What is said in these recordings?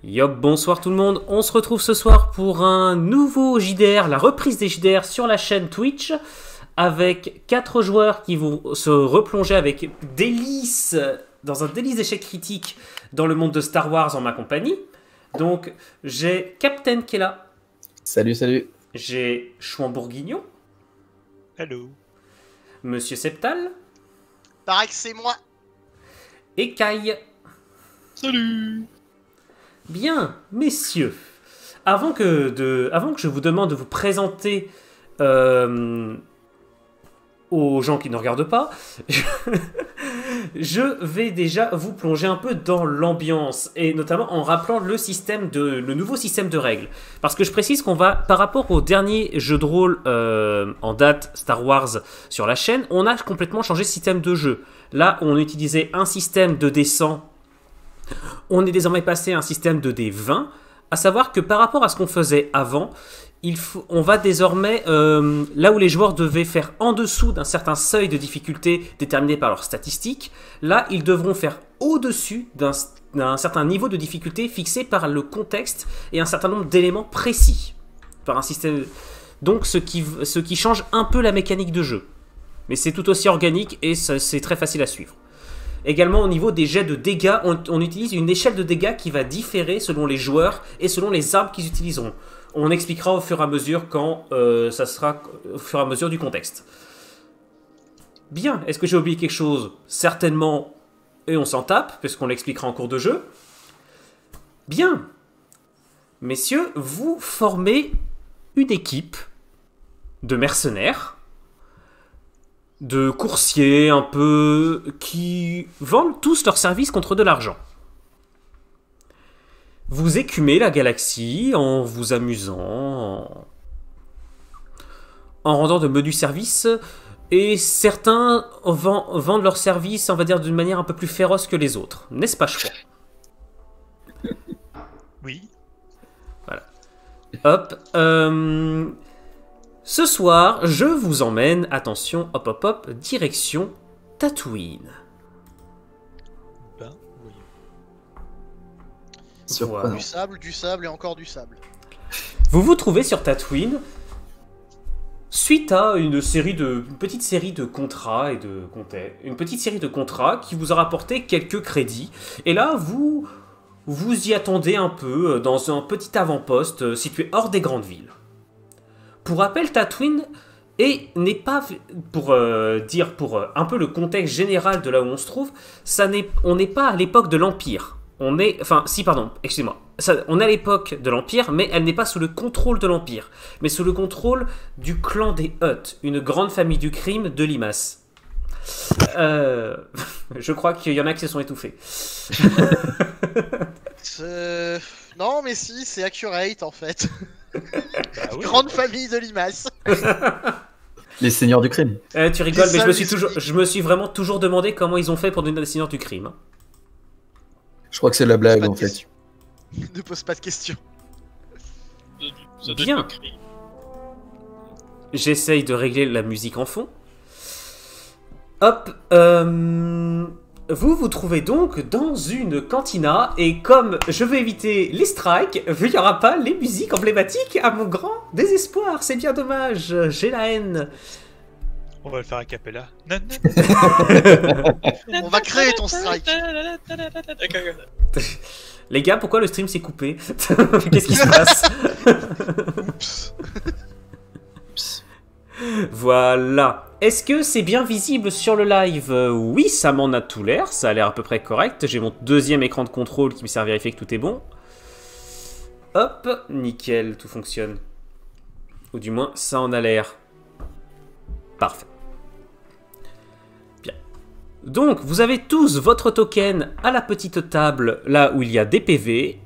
Yop, bonsoir tout le monde, on se retrouve ce soir pour un nouveau JDR, la reprise des JDR sur la chaîne Twitch, avec 4 joueurs qui vont se replonger avec délice, dans un délice d'échecs critiques dans le monde de Star Wars en ma compagnie. Donc j'ai Captain qui est là. Salut, salut. J'ai Chouan Bourguignon. Hello. Monsieur Septal. Paraît que c'est moi. Et Kai. Salut. Bien, messieurs, avant que je vous demande de vous présenter aux gens qui ne regardent pas, je vais déjà vous plonger un peu dans l'ambiance, et notamment en rappelant le nouveau système de règles. Parce que je précise qu'on va, par rapport au dernier jeu de rôle en date Star Wars sur la chaîne, on a complètement changé de système de jeu. Là, on utilisait un système de dés 100. On est désormais passé à un système de dés 20, à savoir que par rapport à ce qu'on faisait avant, on va désormais, là où les joueurs devaient faire en dessous d'un certain seuil de difficulté déterminé par leurs statistiques, là ils devront faire au-dessus d'un certain niveau de difficulté fixé par le contexte et un certain nombre d'éléments précis. Par un système... Donc ce qui change un peu la mécanique de jeu. Mais c'est tout aussi organique et c'est très facile à suivre. Également au niveau des jets de dégâts, on utilise une échelle de dégâts qui va différer selon les joueurs et selon les armes qu'ils utiliseront. On expliquera au fur et à mesure quand ça sera au fur et à mesure du contexte. Bien, est-ce que j'ai oublié quelque chose? Certainement, et on s'en tape, puisqu'on l'expliquera en cours de jeu. Bien, messieurs, vous formez une équipe de mercenaires, de coursiers un peu, qui vendent tous leurs services contre de l'argent. Vous écumez la galaxie en vous amusant, en rendant de menus services, et certains vendent leurs services, on va dire, d'une manière un peu plus féroce que les autres. N'est-ce pas, Chouan? Oui. Voilà. Hop. Ce soir, je vous emmène, attention, hop hop hop, direction Tatooine. Ben, voyons. Voilà. Du sable et encore du sable. Vous vous trouvez sur Tatooine suite à une petite série de contrats qui vous a rapporté quelques crédits. Et là, vous y attendez un peu dans un petit avant-poste situé hors des grandes villes. Pour rappel, Tatooine n'est pas, pour dire pour un peu le contexte général de là où on se trouve, on n'est pas à l'époque de l'Empire. On est à l'époque de l'Empire, mais elle n'est pas sous le contrôle de l'Empire, mais sous le contrôle du clan des Hutt, une grande famille du crime de Limas. Je crois qu'il y en a qui se sont étouffés. Non, mais si, c'est accurate en fait. Bah oui. Grande famille de Limas. Les seigneurs du crime. Tu rigoles, mais je me suis vraiment toujours demandé comment ils ont fait pour devenir des seigneurs du crime. Hein. Je crois que c'est la blague Pas de en fait. question. Ne pose pas de questions. Ça doit Bien. être écrit. J'essaye de régler la musique en fond. Hop, vous trouvez donc dans une cantina, et comme je veux éviter les strikes, il n'y aura pas les musiques emblématiques à mon grand désespoir. C'est bien dommage, j'ai la haine. On va le faire a cappella. On va créer ton strike. Les gars, pourquoi le stream s'est coupé? Qu'est-ce qui se passe? Voilà. Est-ce que c'est bien visible sur le live? Oui, ça m'en a tout l'air. Ça a l'air à peu près correct. J'ai mon deuxième écran de contrôle qui me sert à vérifier que tout est bon. Hop, nickel, tout fonctionne. Ou du moins, ça en a l'air. Parfait. Bien. Donc, vous avez tous votre token à la petite table, là où il y a des PV.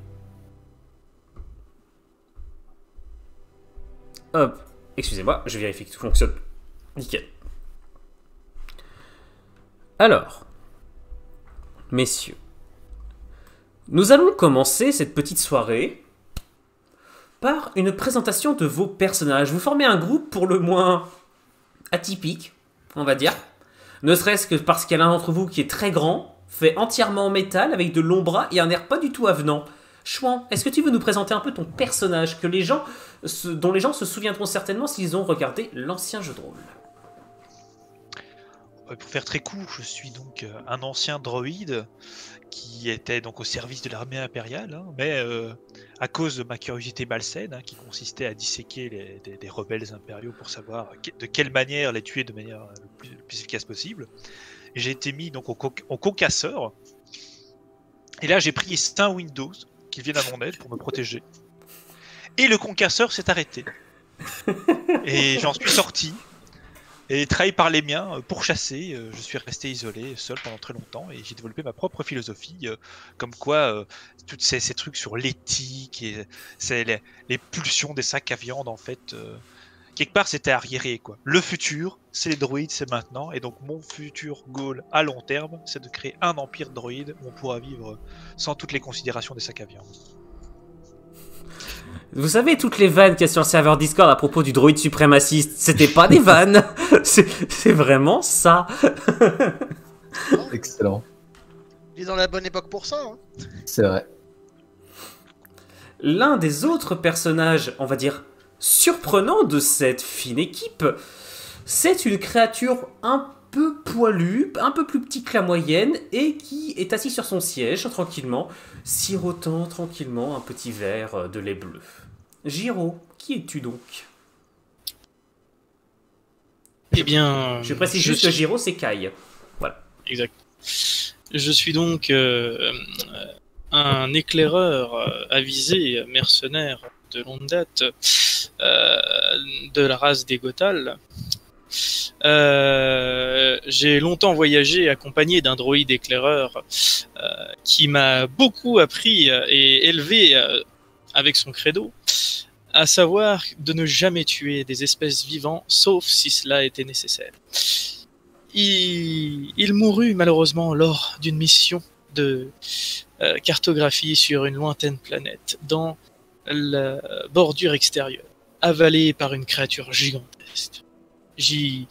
Hop. Excusez-moi, je vérifie que tout fonctionne. Nickel. Alors, messieurs, nous allons commencer cette petite soirée par une présentation de vos personnages. Vous formez un groupe pour le moins atypique, on va dire. Ne serait-ce que parce qu'il y a l'un d'entre vous qui est très grand, fait entièrement en métal, avec de longs bras et un air pas du tout avenant. Chouan, est-ce que tu veux nous présenter un peu ton personnage dont les gens se souviendront certainement s'ils ont regardé l'ancien jeu de rôle? Pour faire très court, je suis donc un ancien droïde qui était donc au service de l'armée impériale, hein, mais à cause de ma curiosité malsaine, hein, qui consistait à disséquer des rebelles impériaux pour savoir de quelle manière les tuer de manière le plus efficace possible, j'ai été mis donc au concasseur. Et là, j'ai prié Saint Windows qu'il vienne à mon aide pour me protéger. Et le concasseur s'est arrêté. Et j'en suis sorti. Et trahi par les miens, pourchassé, je suis resté isolé, seul pendant très longtemps. Et j'ai développé ma propre philosophie, comme quoi tous ces trucs sur l'éthique et les pulsions des sacs à viande, en fait, quelque part, c'était arriéré, quoi. Le futur, c'est les droïdes, c'est maintenant. Et donc, mon futur goal à long terme, c'est de créer un empire droïde où on pourra vivre sans toutes les considérations des sacs à viande. Vous savez, toutes les vannes qu'il y a sur le serveur Discord à propos du droïde suprémaciste, c'était pas des vannes. C'est vraiment ça. Excellent. Il est dans la bonne époque pour ça. Hein. C'est vrai. L'un des autres personnages, on va dire, surprenants de cette fine équipe, c'est une créature un peu poilue, un peu plus petite que la moyenne, et qui est assis sur son siège, tranquillement, sirotant tranquillement un petit verre de lait bleu. Giro, qui es-tu donc? Eh bien... Je précise juste que Giro, c'est Kai. Voilà. Exact. Je suis donc un éclaireur avisé, mercenaire de longue date, de la race des Gothal. J'ai longtemps voyagé accompagné d'un droïde éclaireur qui m'a beaucoup appris et élevé avec son credo, à savoir de ne jamais tuer des espèces vivantes, sauf si cela était nécessaire. Il mourut malheureusement lors d'une mission de cartographie sur une lointaine planète, dans la bordure extérieure, avalé par une créature gigantesque. J'y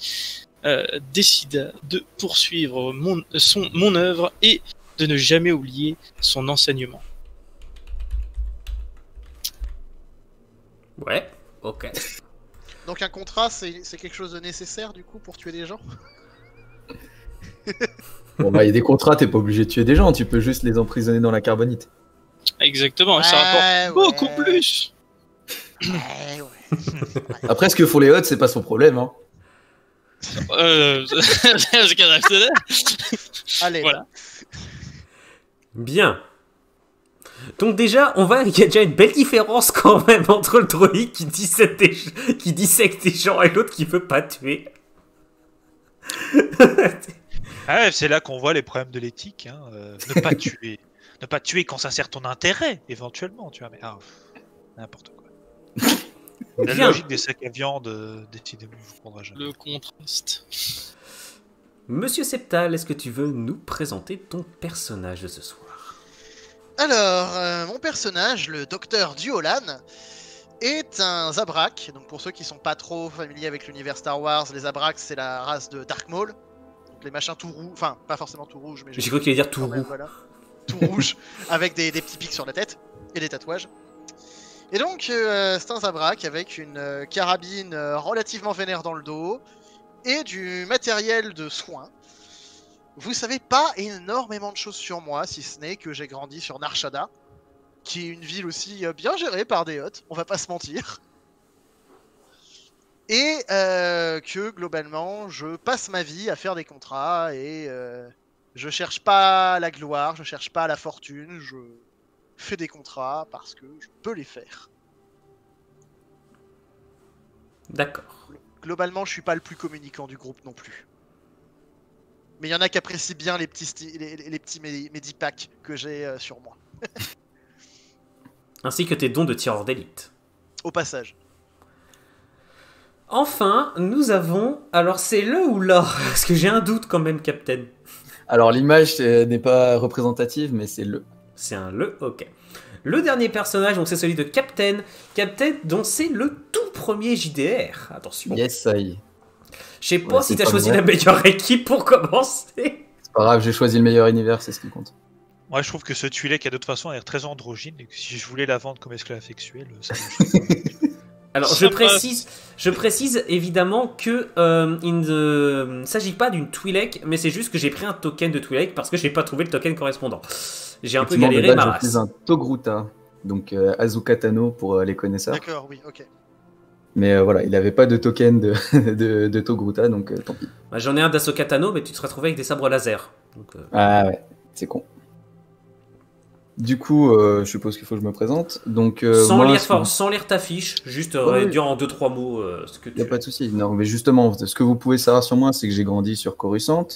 décida de poursuivre mon œuvre et de ne jamais oublier son enseignement. Ouais, ok. Donc un contrat, c'est quelque chose de nécessaire du coup pour tuer des gens? Bon, bah, il y a des contrats, t'es pas obligé de tuer des gens, tu peux juste les emprisonner dans la carbonite. Exactement, ça rapporte beaucoup plus. Ouais. Après, ce que font les Hots, c'est pas son problème. Hein. Allez. Voilà. Bien. Donc déjà, il y a déjà une belle différence quand même entre le droïde qui dissecte des gens et l'autre qui veut pas tuer. Ah, c'est là qu'on voit les problèmes de l'éthique. Hein. Ne pas tuer. Ne pas tuer quand ça sert ton intérêt, éventuellement. Tu vois, mais n'importe quoi. La Bien. logique des sacs à viande, décidément, je vous comprendrai jamais. Le contraste. Monsieur Septal, est-ce que tu veux nous présenter ton personnage de ce soir? Alors, mon personnage, le docteur Duolan, est un Zabrak. Donc pour ceux qui sont pas trop familiers avec l'univers Star Wars, les Zabraks c'est la race de Dark Maul. Donc les machins tout rouges, enfin pas forcément tout rouges, mais J'ai cru qu'il allait dire tout quand même, roux. voilà. Tout rouge, avec des petits pics sur la tête et des tatouages. Et donc c'est un Zabrak avec une carabine relativement vénère dans le dos et du matériel de soins. Vous savez pas énormément de choses sur moi, si ce n'est que j'ai grandi sur Nar Shaddaa, qui est une ville aussi bien gérée par des Hots, on va pas se mentir. Et que globalement, je passe ma vie à faire des contrats et je cherche pas la gloire, je cherche pas la fortune, je fais des contrats parce que je peux les faire. D'accord. Globalement, je suis pas le plus communicant du groupe non plus. Mais il y en a qui apprécient bien les petits medipacks que j'ai sur moi. Ainsi que tes dons de tireur d'élite. Au passage. Enfin, nous avons... Alors, c'est le ou là? Parce que j'ai un doute quand même, Captain. Alors, l'image n'est pas représentative, mais c'est le. C'est un le, ok. Le dernier personnage, donc c'est celui de Captain. Captain, dont c'est le tout premier JDR. Attention. Yes, ça y est. Je sais pas Ouais, si c'est t'as pas choisi vrai. la meilleure équipe pour commencer. C'est pas grave, j'ai choisi le meilleur univers, c'est ce qui compte. Moi, je trouve que ce Twi'lek, a de toute façon, a l'air très androgyne, et que si je voulais la vendre comme esclave sexuel, ça me Alors, Ça je précise évidemment que il ne s'agit pas d'une Twi'lek, mais c'est juste que j'ai pris un token de Twi'lek parce que j'ai pas trouvé le token correspondant. J'ai un peu Effectivement, de galéré base, ma je suis race. un Togruta, donc Azuka Tano pour les connaisseurs. D'accord, oui, ok. Mais voilà, il avait pas de token de Togruta, donc tant pis. Bah, j'en ai un d'Ahsoka Tano, mais tu te serais retrouvé avec des sabres laser. Donc, Ah ouais, c'est con. Du coup, je suppose qu'il faut que je me présente. Donc, moi, sans lire ta fiche, juste Ouais, réduire en 2-3 mots ce que il n'y a tu pas de souci. Non, mais justement, ce que vous pouvez savoir sur moi, c'est que j'ai grandi sur Coruscant,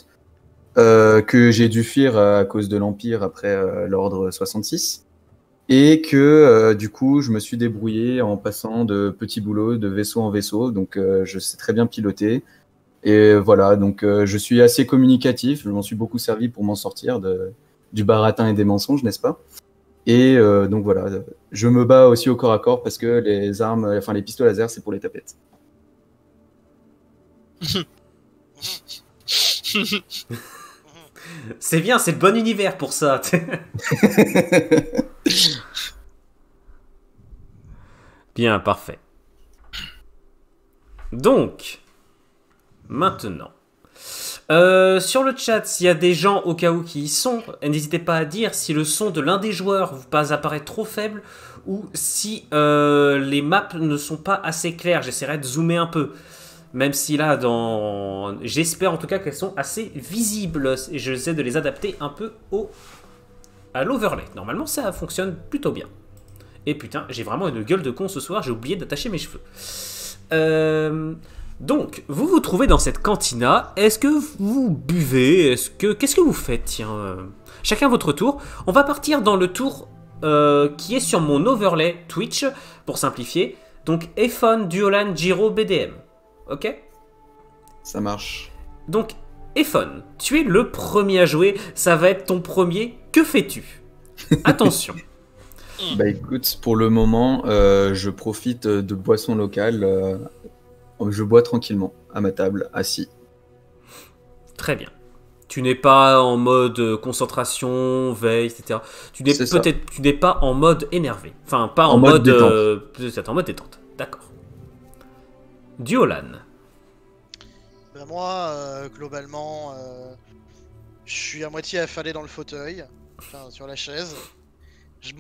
que j'ai dû fuir à cause de l'Empire après l'Ordre 66, et que du coup, je me suis débrouillé en passant de petits boulots, de vaisseau en vaisseau, donc je sais très bien piloter. Et voilà, donc je suis assez communicatif, je m'en suis beaucoup servi pour m'en sortir du baratin et des mensonges, n'est-ce pas? Et donc voilà, je me bats aussi au corps à corps parce que les armes, enfin les pistolets laser, c'est pour les tapettes. C'est bien, c'est le bon univers pour ça. Bien, parfait. Donc, maintenant, sur le chat, s'il y a des gens au cas où qui y sont, n'hésitez pas à dire si le son de l'un des joueurs vous apparaît trop faible ou si les maps ne sont pas assez claires. J'essaierai de zoomer un peu. Même si là, j'espère en tout cas qu'elles sont assez visibles et j'essaie de les adapter un peu à l'overlay. Normalement, ça fonctionne plutôt bien. Et putain, j'ai vraiment une gueule de con ce soir, j'ai oublié d'attacher mes cheveux. Donc, vous vous trouvez dans cette cantina. Est-ce que vous buvez? Qu'est-ce que vous faites? Tiens, chacun votre tour. On va partir dans le tour qui est sur mon overlay Twitch, pour simplifier. Donc, Ephon, Duolan, Jiro, BDM. Ok? Ça marche. Donc, Ephon, tu es le premier à jouer. Ça va être ton premier. Que fais-tu? Attention. Bah écoute, pour le moment, je profite de boissons locales. Je bois tranquillement à ma table, assis. Très bien. Tu n'es pas en mode concentration, veille, etc. Tu n'es pas en mode énervé. Enfin, pas en mode détente. Peut-être en mode détente. D'accord. Duolan. Ben moi, globalement, je suis à moitié affalé dans le fauteuil, enfin sur la chaise. Je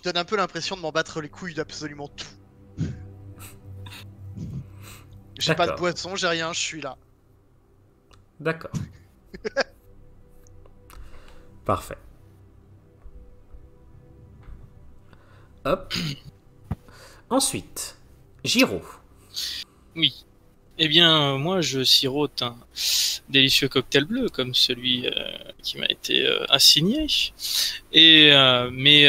donne un peu l'impression de m'en battre les couilles d'absolument tout. J'ai pas de boisson, j'ai rien, je suis là. D'accord. Parfait. Hop. Ensuite, Jiro. Oui. Eh bien, moi, je sirote un délicieux cocktail bleu, comme celui qui m'a été assigné. Mais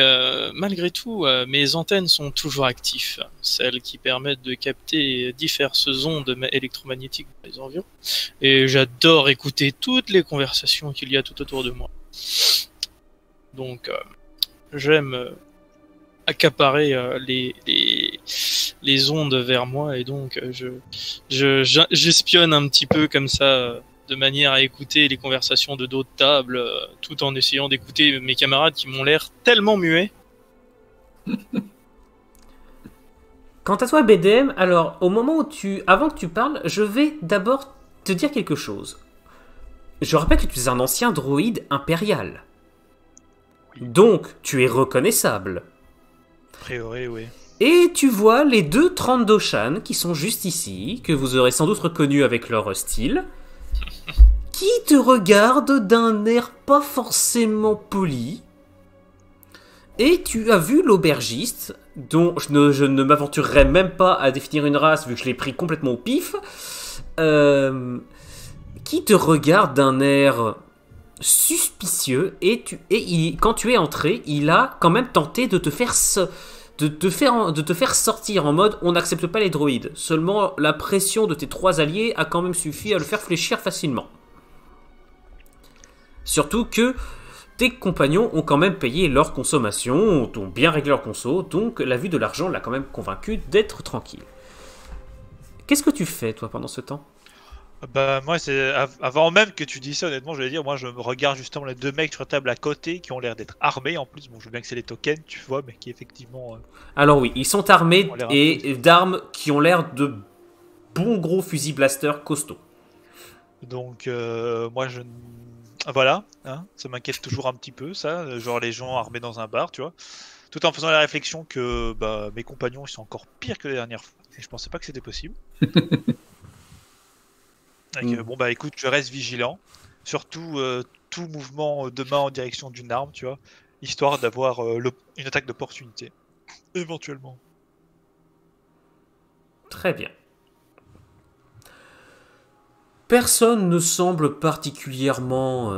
malgré tout, mes antennes sont toujours actives, celles qui permettent de capter diverses ondes électromagnétiques dans les environs. Et j'adore écouter toutes les conversations qu'il y a tout autour de moi. Donc, j'aime accaparer les ondes vers moi, et donc j'espionne un petit peu comme ça, de manière à écouter les conversations de d'autres tables, tout en essayant d'écouter mes camarades qui m'ont l'air tellement muets. Quant à toi, BDM, alors, au moment où avant que tu parles, je vais d'abord te dire quelque chose. Je rappelle que tu es un ancien droïde impérial. Donc, tu es reconnaissable. A priori, oui. Et tu vois les deux Trandoshan qui sont juste ici, que vous aurez sans doute reconnus avec leur style, qui te regardent d'un air pas forcément poli. Et tu as vu l'aubergiste, dont je ne m'aventurerai même pas à définir une race vu que je l'ai pris complètement au pif, qui te regarde d'un air suspicieux, et quand tu es entré, il a quand même tenté de te faire sortir en mode on n'accepte pas les droïdes. Seulement la pression de tes trois alliés a quand même suffi à le faire fléchir facilement. Surtout que tes compagnons ont quand même payé leur consommation, ont bien réglé leur conso, donc la vue de l'argent l'a quand même convaincu d'être tranquille. Qu'est-ce que tu fais toi pendant ce temps? Bah moi c'est avant même que tu dis ça, honnêtement je vais dire, moi je me regarde justement les deux mecs sur la table à côté qui ont l'air d'être armés en plus. Bon, je veux bien que c'est les tokens, tu vois, mais qui effectivement Alors oui, ils sont armés ont l'air et d'armes qui ont l'air de bons gros fusils blaster costauds. donc moi je voilà, hein, ça m'inquiète toujours un petit peu ça, genre les gens armés dans un bar, tu vois. Tout en faisant la réflexion que bah, mes compagnons ils sont encore pires que la dernière fois. Et je pensais pas que c'était possible. Bon bah écoute, je reste vigilant. Surtout tout mouvement de main en direction d'une arme, tu vois. Histoire d'avoir une attaque d'opportunité. Éventuellement. Très bien. Personne ne semble particulièrement...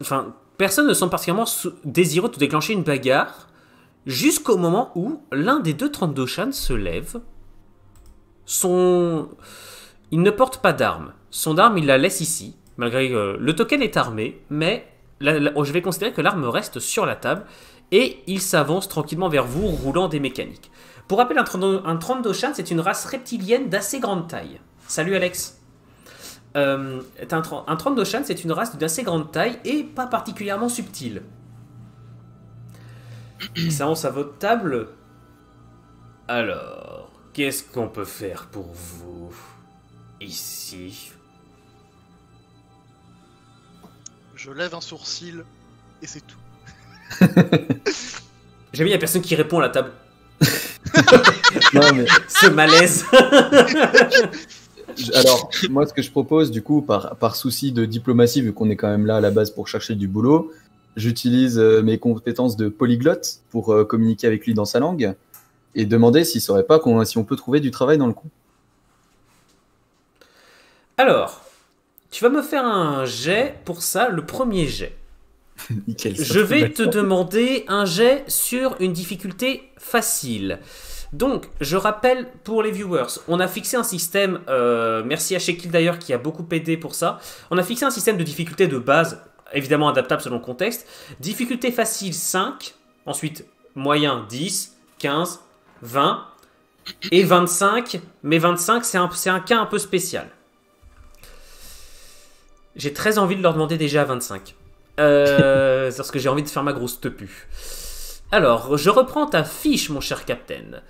Enfin, personne ne semble particulièrement désireux de déclencher une bagarre jusqu'au moment où l'un des deux 32 Shan se lève. Il ne porte pas d'arme. Son arme, il la laisse ici, malgré le token est armé, mais je vais considérer que l'arme reste sur la table et il s'avance tranquillement vers vous, roulant des mécaniques. Pour rappel, un 32 Shan, c'est une race reptilienne d'assez grande taille. Salut Alex. Un 32 Shan, c'est une race d'assez grande taille et pas particulièrement subtile. Il s'avance à votre table. Alors, qu'est-ce qu'on peut faire pour vous ici? Je lève un sourcil et c'est tout. J'aime bien, il n'y a personne qui répond à la table. Non, mais Ce malaise. alors, moi, ce que je propose, du coup, par souci de diplomatie, vu qu'on est quand même là à la base pour chercher du boulot, j'utilise mes compétences de polyglotte pour communiquer avec lui dans sa langue et demander s'il saurait pas si on peut trouver du travail dans le coin. Alors, tu vas me faire un jet pour ça, le premier jet. Nickel. Je vais te demander un jet sur une difficulté facile. Donc, je rappelle pour les viewers, on a fixé un système, merci à Shekil d'ailleurs qui a beaucoup aidé pour ça, on a fixé un système de difficulté de base, évidemment adaptable selon le contexte, difficulté facile 5, ensuite moyen 10, 15, 20 et 25, mais 25 c'est un cas un peu spécial. J'ai très envie de leur demander déjà à 25. Parce que j'ai envie de faire ma grosse tepu. Alors, je reprends ta fiche, mon cher capitaine.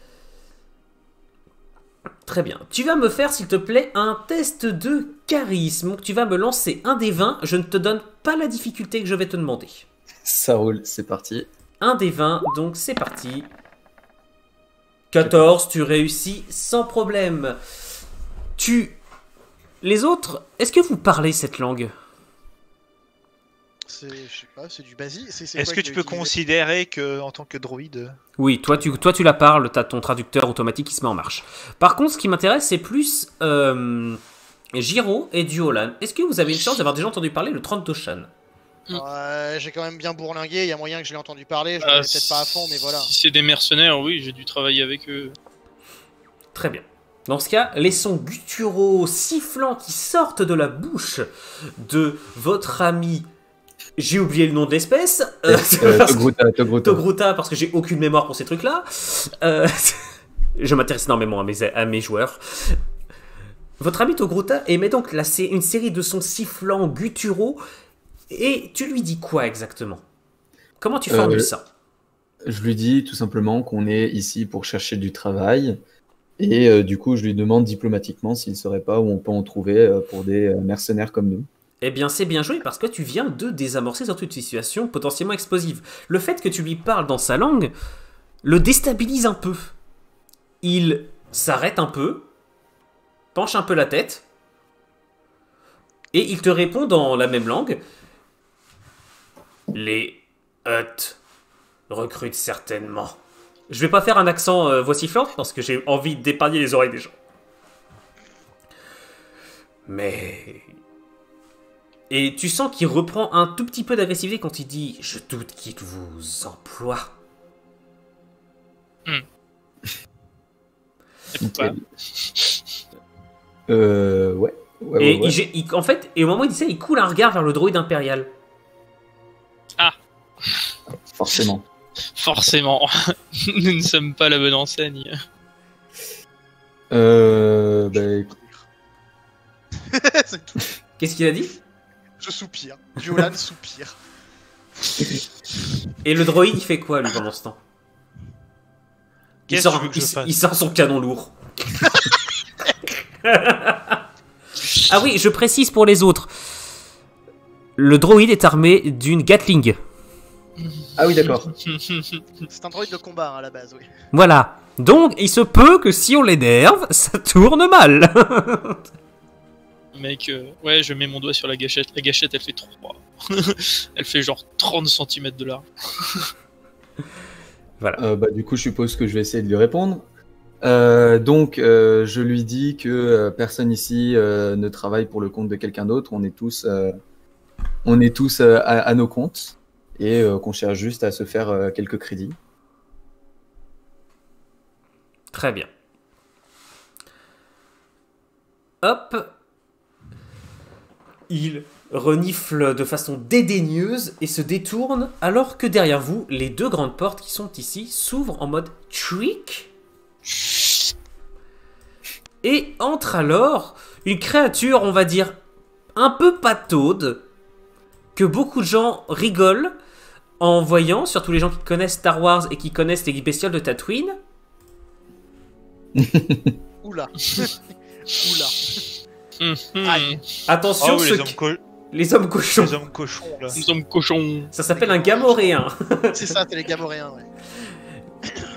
Très bien. Tu vas me faire, s'il te plaît, un test de charisme. Donc, tu vas me lancer un des 20. Je ne te donne pas la difficulté que je vais te demander. Ça roule, c'est parti. Un des 20, donc c'est parti. 14, tu réussis sans problème. Les autres, est-ce que vous parlez cette langue? Je sais pas, c'est du basique. Est-ce que tu peux considérer que en tant que droïde... Oui, toi tu la parles, t'as ton traducteur automatique qui se met en marche. Par contre, ce qui m'intéresse, c'est plus Giro et Duolan. Est-ce que vous avez une chance d'avoir déjà entendu parler le 32 Shan? J'ai quand même bien bourlingué, il y a moyen que je l'ai entendu parler, je connais peut-être pas à fond, mais voilà. Si c'est des mercenaires, oui, j'ai dû travailler avec eux. Très bien. Dans ce cas, les sons gutturaux sifflants qui sortent de la bouche de votre ami... J'ai oublié le nom de l'espèce. Togruta, parce que j'ai aucune mémoire pour ces trucs-là. Je m'intéresse énormément à mes joueurs. Votre ami Togruta émet donc une série de sons sifflants gutturaux. Et tu lui dis quoi exactement? Comment tu formules ça? Je lui dis tout simplement qu'on est ici pour chercher du travail. Et du coup, je lui demande diplomatiquement s'il ne saurait pas où on peut en trouver pour des mercenaires comme nous. Eh bien, c'est bien joué parce que tu viens de désamorcer sur toute situation potentiellement explosive. Le fait que tu lui parles dans sa langue le déstabilise un peu. Il s'arrête un peu, penche un peu la tête, et il te répond dans la même langue. Les Hutt recrutent certainement. Je vais pas faire un accent vociflant parce que j'ai envie d'épargner les oreilles des gens. Mais... Et tu sens qu'il reprend un tout petit peu d'agressivité quand il dit « Je doute qu'il vous emploie. » Ouais. En fait, et au moment où il dit ça, il coule un regard vers le droïde impérial. Ah. Forcément. Forcément. Nous ne sommes pas la bonne enseigne. C'est tout. Qu'est-ce qu'il a dit? Je soupire. Violan soupire. Et le droïde, il fait quoi, lui, pendant ce temps? Qu'est-ce que tu veux que je fasse? Il sort son canon lourd. Ah oui, je précise pour les autres. Le droïde est armé d'une Gatling. Ah oui, d'accord. C'est un droïde de combat hein, à la base, oui. Voilà. Donc, il se peut que si on l'énerve, ça tourne mal. Mec, ouais, je mets mon doigt sur la gâchette. La gâchette, elle fait 3. Elle fait genre 30 cm de large. Voilà. Bah, du coup, je suppose que je vais essayer de lui répondre. Donc, je lui dis que personne ici ne travaille pour le compte de quelqu'un d'autre. On est tous à nos comptes et qu'on cherche juste à se faire quelques crédits. Très bien. Hop. Il renifle de façon dédaigneuse et se détourne alors que derrière vous, les deux grandes portes qui sont ici s'ouvrent en mode trick. Et entre alors une créature, on va dire, un peu pataude, que beaucoup de gens rigolent en voyant, surtout les gens qui connaissent Star Wars et qui connaissent les bestioles de Tatooine. Oula. Oula. Mhm. Aïe. Attention, Ah oui, les hommes cochons. les hommes cochons, là. Nous sommes cochons. Ça s'appelle un gamoréen. C'est ça, t'es les Gamoréens, ouais.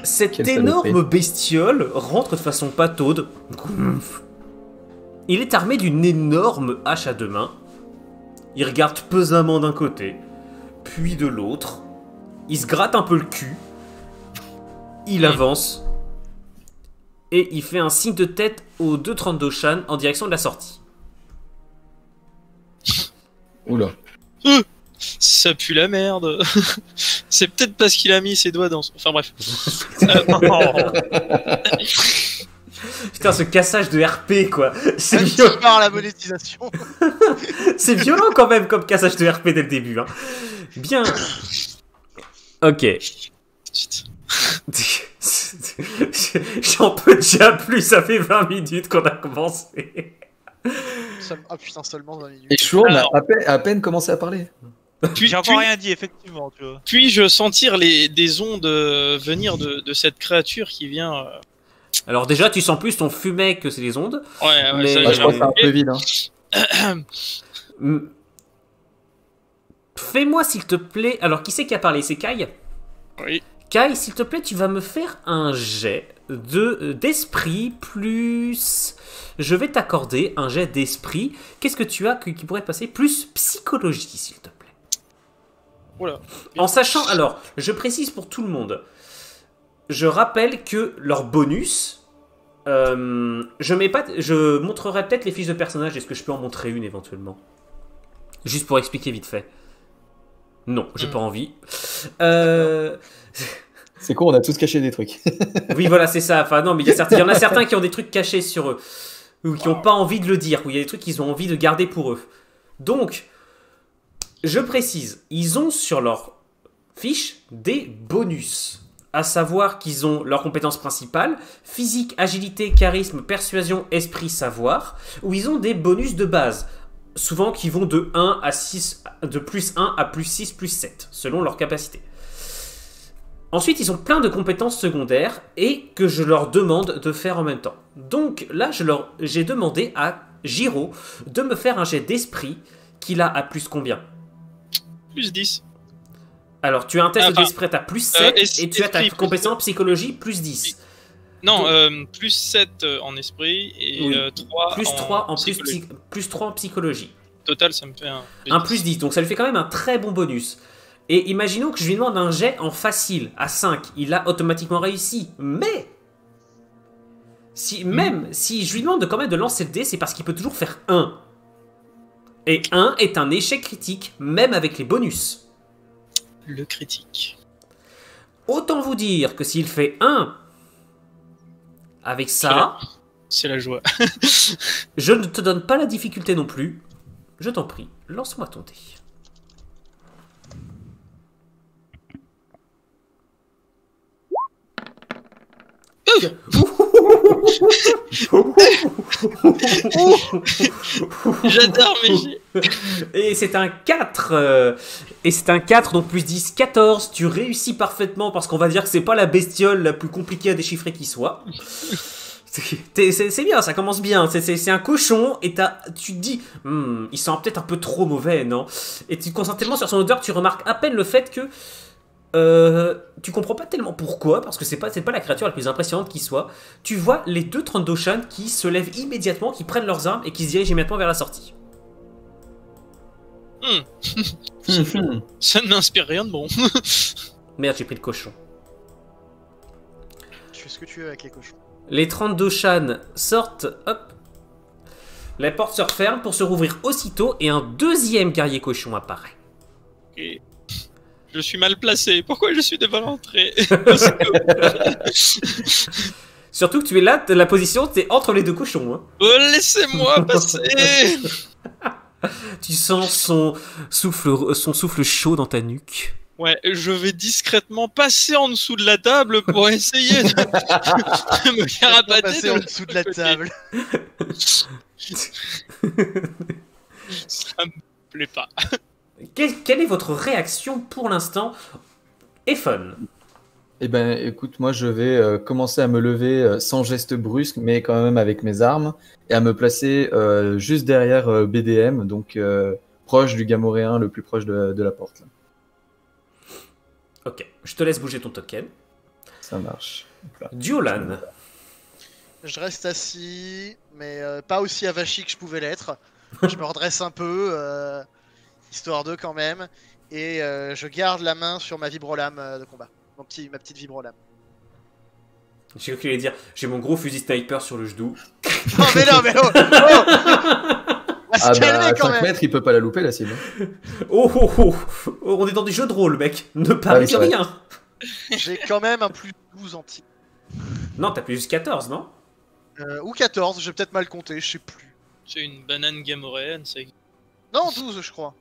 Cette Quelle énorme saloperie. bestiole rentre de façon pataude. Il est armé d'une énorme hache à deux mains. Il regarde pesamment d'un côté, puis de l'autre. Il se gratte un peu le cul. Il avance. Et il fait un signe de tête aux 232 Shan en direction de la sortie. Oula. Ça pue la merde. C'est peut-être parce qu'il a mis ses doigts dans son... Enfin bref. Putain, ce cassage de RP, quoi. C'est Même violent. s'il part à la monétisation. C'est violent quand même comme cassage de RP dès le début. Hein. Bien. Ok. J'en peux déjà plus, ça fait 20 minutes qu'on a commencé. Ah putain, seulement 20 minutes. Et Chouan a Alors. à peine commencé à parler. Puis, J'ai encore rien dit, effectivement, tu vois. puis-je sentir des ondes venir de cette créature qui vient... Alors déjà, tu sens plus ton fumet que c'est les ondes. Ouais, Mais- ça, Bah, je j'ai crois que c'est un remarqué. peu vide. Hein. Fais-moi s'il te plaît... Alors, qui c'est qui a parlé? C'est Kai? Oui. Kai, s'il te plaît, tu vas me faire un jet d'esprit plus... Je vais t'accorder un jet d'esprit. Qu'est-ce que tu as qui pourrait te passer? Plus psychologie, s'il te plaît. Oula. En sachant, alors, je précise pour tout le monde, je rappelle que leur bonus, je montrerai peut-être les fiches de personnages. Est-ce que je peux en montrer une éventuellement? Juste pour expliquer vite fait. Non, j'ai pas envie. C'est cool, on a tous caché des trucs. Oui, voilà, c'est ça. Enfin, non, mais il y en a certains qui ont des trucs cachés sur eux, ou qui n'ont pas envie de le dire, ou il y a des trucs qu'ils ont envie de garder pour eux. Donc, je précise, ils ont sur leur fiche des bonus. À savoir qu'ils ont leurs compétences principales, physique, agilité, charisme, persuasion, esprit, savoir, où ils ont des bonus de base, souvent qui vont de 1 à 6, de plus 1 à plus 6, plus 7, selon leur capacité. Ensuite, ils ont plein de compétences secondaires et que je leur demande de faire en même temps. Donc là, j'ai demandé à Giro de me faire un jet d'esprit qu'il a à plus combien? Plus 10. Alors, tu as un test Enfin, d'esprit à plus 7 et tu as ta esprit plus compétence en psychologie plus 10. Non, plus 7 en esprit et Oui. 3 Plus 3 en psychologie. plus 3 en psychologie. Total, ça me fait un... Un plus 10, donc ça lui fait quand même un très bon bonus. Et imaginons que je lui demande un jet en facile, à 5. Il a automatiquement réussi. Mais, même si je lui demande quand même de lancer le dé, c'est parce qu'il peut toujours faire 1. Et 1 est un échec critique, même avec les bonus. Le critique. Autant vous dire que s'il fait 1, avec ça, C'est la joie. je ne te donne pas la difficulté non plus. Je t'en prie, lance-moi ton dé. J'adore mes jets. Et c'est un 4. Et c'est un 4, donc plus 10, 14. Tu réussis parfaitement parce qu'on va dire que c'est pas la bestiole la plus compliquée à déchiffrer qui soit. C'est bien, ça commence bien. C'est un cochon et tu te dis, il sent peut-être un peu trop mauvais, non? Et tu te concentres tellement sur son odeur que tu remarques à peine le fait que tu comprends pas tellement pourquoi, parce que c'est pas la créature la plus impressionnante qui soit. Tu vois les deux Trandoshan qui se lèvent immédiatement, qui prennent leurs armes et qui se dirigent immédiatement vers la sortie. Ça ne m'inspire rien de bon. Merde, j'ai pris le cochon. Tu fais ce que tu veux avec les cochons. Les 32 Shan sortent, hop. La porte se referme pour se rouvrir aussitôt et un deuxième guerrier cochon apparaît. Et je suis mal placé. Pourquoi je suis devant l'entrée? Surtout que tu es là, la position, t'es entre les deux cochons. Hein. Oh, laissez-moi passer. Tu sens son souffle chaud dans ta nuque. Ouais, je vais discrètement passer en dessous de la table pour essayer de me carapater passer en dessous de la table. Ça me plaît pas. Quelle est votre réaction pour l'instant, Ephon? Eh ben, écoute, moi, je vais commencer à me lever sans geste brusque, mais quand même avec mes armes, et à me placer juste derrière BDM, donc proche du Gamoréen, le plus proche de la porte. Là. Ok, je te laisse bouger ton token. Ça marche. Diolan. Je reste assis, mais pas aussi avachi que je pouvais l'être. Je me redresse un peu, histoire de quand même, et je garde la main sur ma vibrolame de combat. Ma petite vibrolame. J'ai cru qu'il allait dire, j'ai mon gros fusil sniper sur le genou. Non mais non mais oh, On va se calmer à quand 5 même. mètres, il peut pas la louper la cible. On est dans des jeux de rôle, mec. Ne parlez oui, de c'est vrai. rien. J'ai quand même un plus 12 en tir. Non, t'as plus 14, non? Ou 14, j'ai peut-être mal compté, je sais plus. C'est une banane gamoréenne, ça. Non, 12 je crois.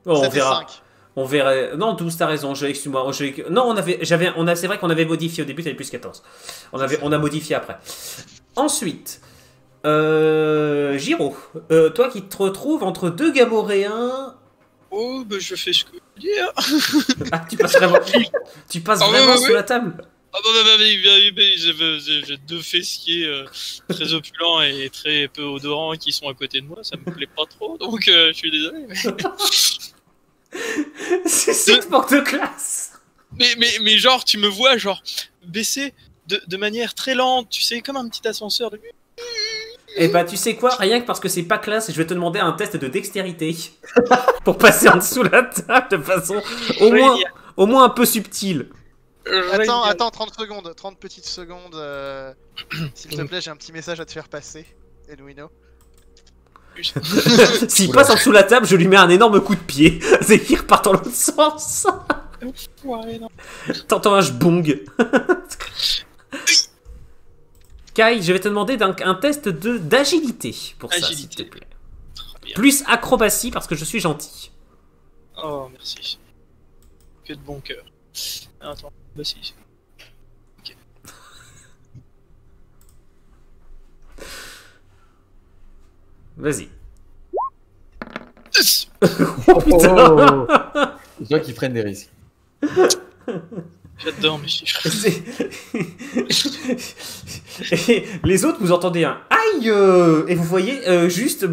Oh, on C'était verra. 5. On verra. Non, 12, t'as raison. Excuse-moi. Non, c'est vrai qu'on avait modifié au début, t'avais plus 14. On a modifié après. Ensuite, Giro, toi qui te retrouves entre deux Gamoréens. Oh, bah je fais ce que je veux dire. Ah, tu passes vraiment, ouais. sous la table. Ah bah, j'ai deux fessiers très opulents et très peu odorants qui sont à côté de moi, ça me plaît pas trop, donc je suis désolé. C'est cette porte de classe. Mais genre, tu me vois genre baisser de manière très lente, tu sais, comme un petit ascenseur de... Eh bah, tu sais quoi, rien que parce que c'est pas classe, je vais te demander un test de dextérité pour passer en dessous la table de façon au moins un peu subtile. Attends 30 secondes, 30 petites secondes. S'il te plaît, j'ai un petit message à te faire passer, Eluino. S'il passe en dessous la table, je lui mets un énorme coup de pied. C'est qu'il repart dans l'autre sens. Ouais, non. T'entends un jbong. Kai, je vais te demander un test d'agilité pour ça, s'il te plaît. Bien. Plus acrobatie parce que je suis gentil. Oh, merci. Que de bon cœur. Attends, bah si. Ok. Vas-y. Oh putain. C'est toi qui prennent des risques. J'adore mes chiffres. Et les autres, vous entendez un aïe et vous voyez juste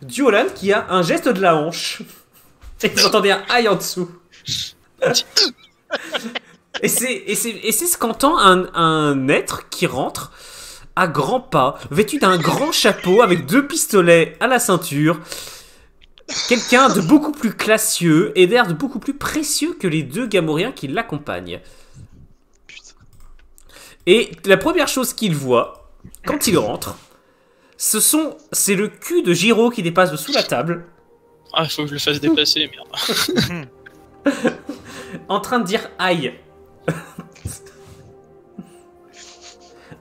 Diolan qui a un geste de la hanche. Et vous entendez un aïe en dessous. Et c'est ce qu'entend un être qui rentre à grands pas, vêtu d'un grand chapeau avec deux pistolets à la ceinture. Quelqu'un de beaucoup plus classieux et d'air de beaucoup plus précieux que les deux Gamoréens qui l'accompagnent. Putain. Et la première chose qu'il voit, quand il rentre, c'est le cul de Giro qui dépasse de sous la table. Ah, faut que je le fasse dépasser, merde. En train de dire aïe.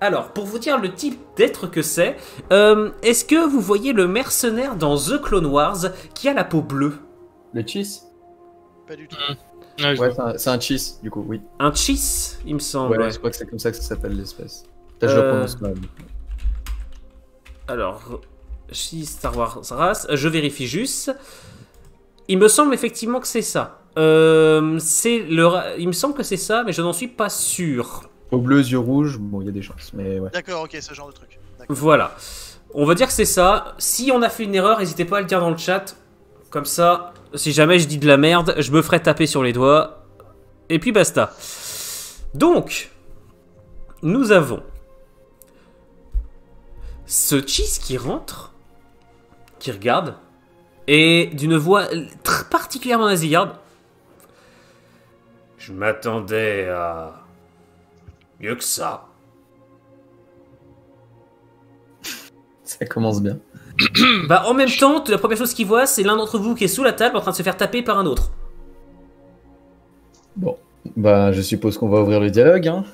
Alors, pour vous dire le type d'être que c'est, est-ce que vous voyez le mercenaire dans The Clone Wars qui a la peau bleue? Le cheese. pas du tout. Ouais, je Ouais, vois. c'est un cheese, du coup, oui. Un cheese, il me semble. Ouais, ouais. je crois que c'est comme ça que ça s'appelle l'espèce. Peut-être que je le prononce mal. Alors, cheese Star Wars race, je vérifie juste. Il me semble effectivement que c'est ça. Il me semble que c'est ça, mais je n'en suis pas sûr. Au bleu, yeux rouges, bon, il y a des chances, mais ouais. D'accord, ok, ce genre de truc. D'accord. Voilà. On va dire que c'est ça. Si on a fait une erreur, n'hésitez pas à le dire dans le chat. Comme ça, si jamais je dis de la merde, je me ferai taper sur les doigts. Et puis basta. Donc, nous avons ce cheese qui rentre, qui regarde, et d'une voix particulièrement nasillarde. Je m'attendais à mieux que ça. Ça commence bien. Bah, en même temps, la première chose qu'il voit, c'est l'un d'entre vous qui est sous la table en train de se faire taper par un autre. Bon, bah, je suppose qu'on va ouvrir le dialogue, hein.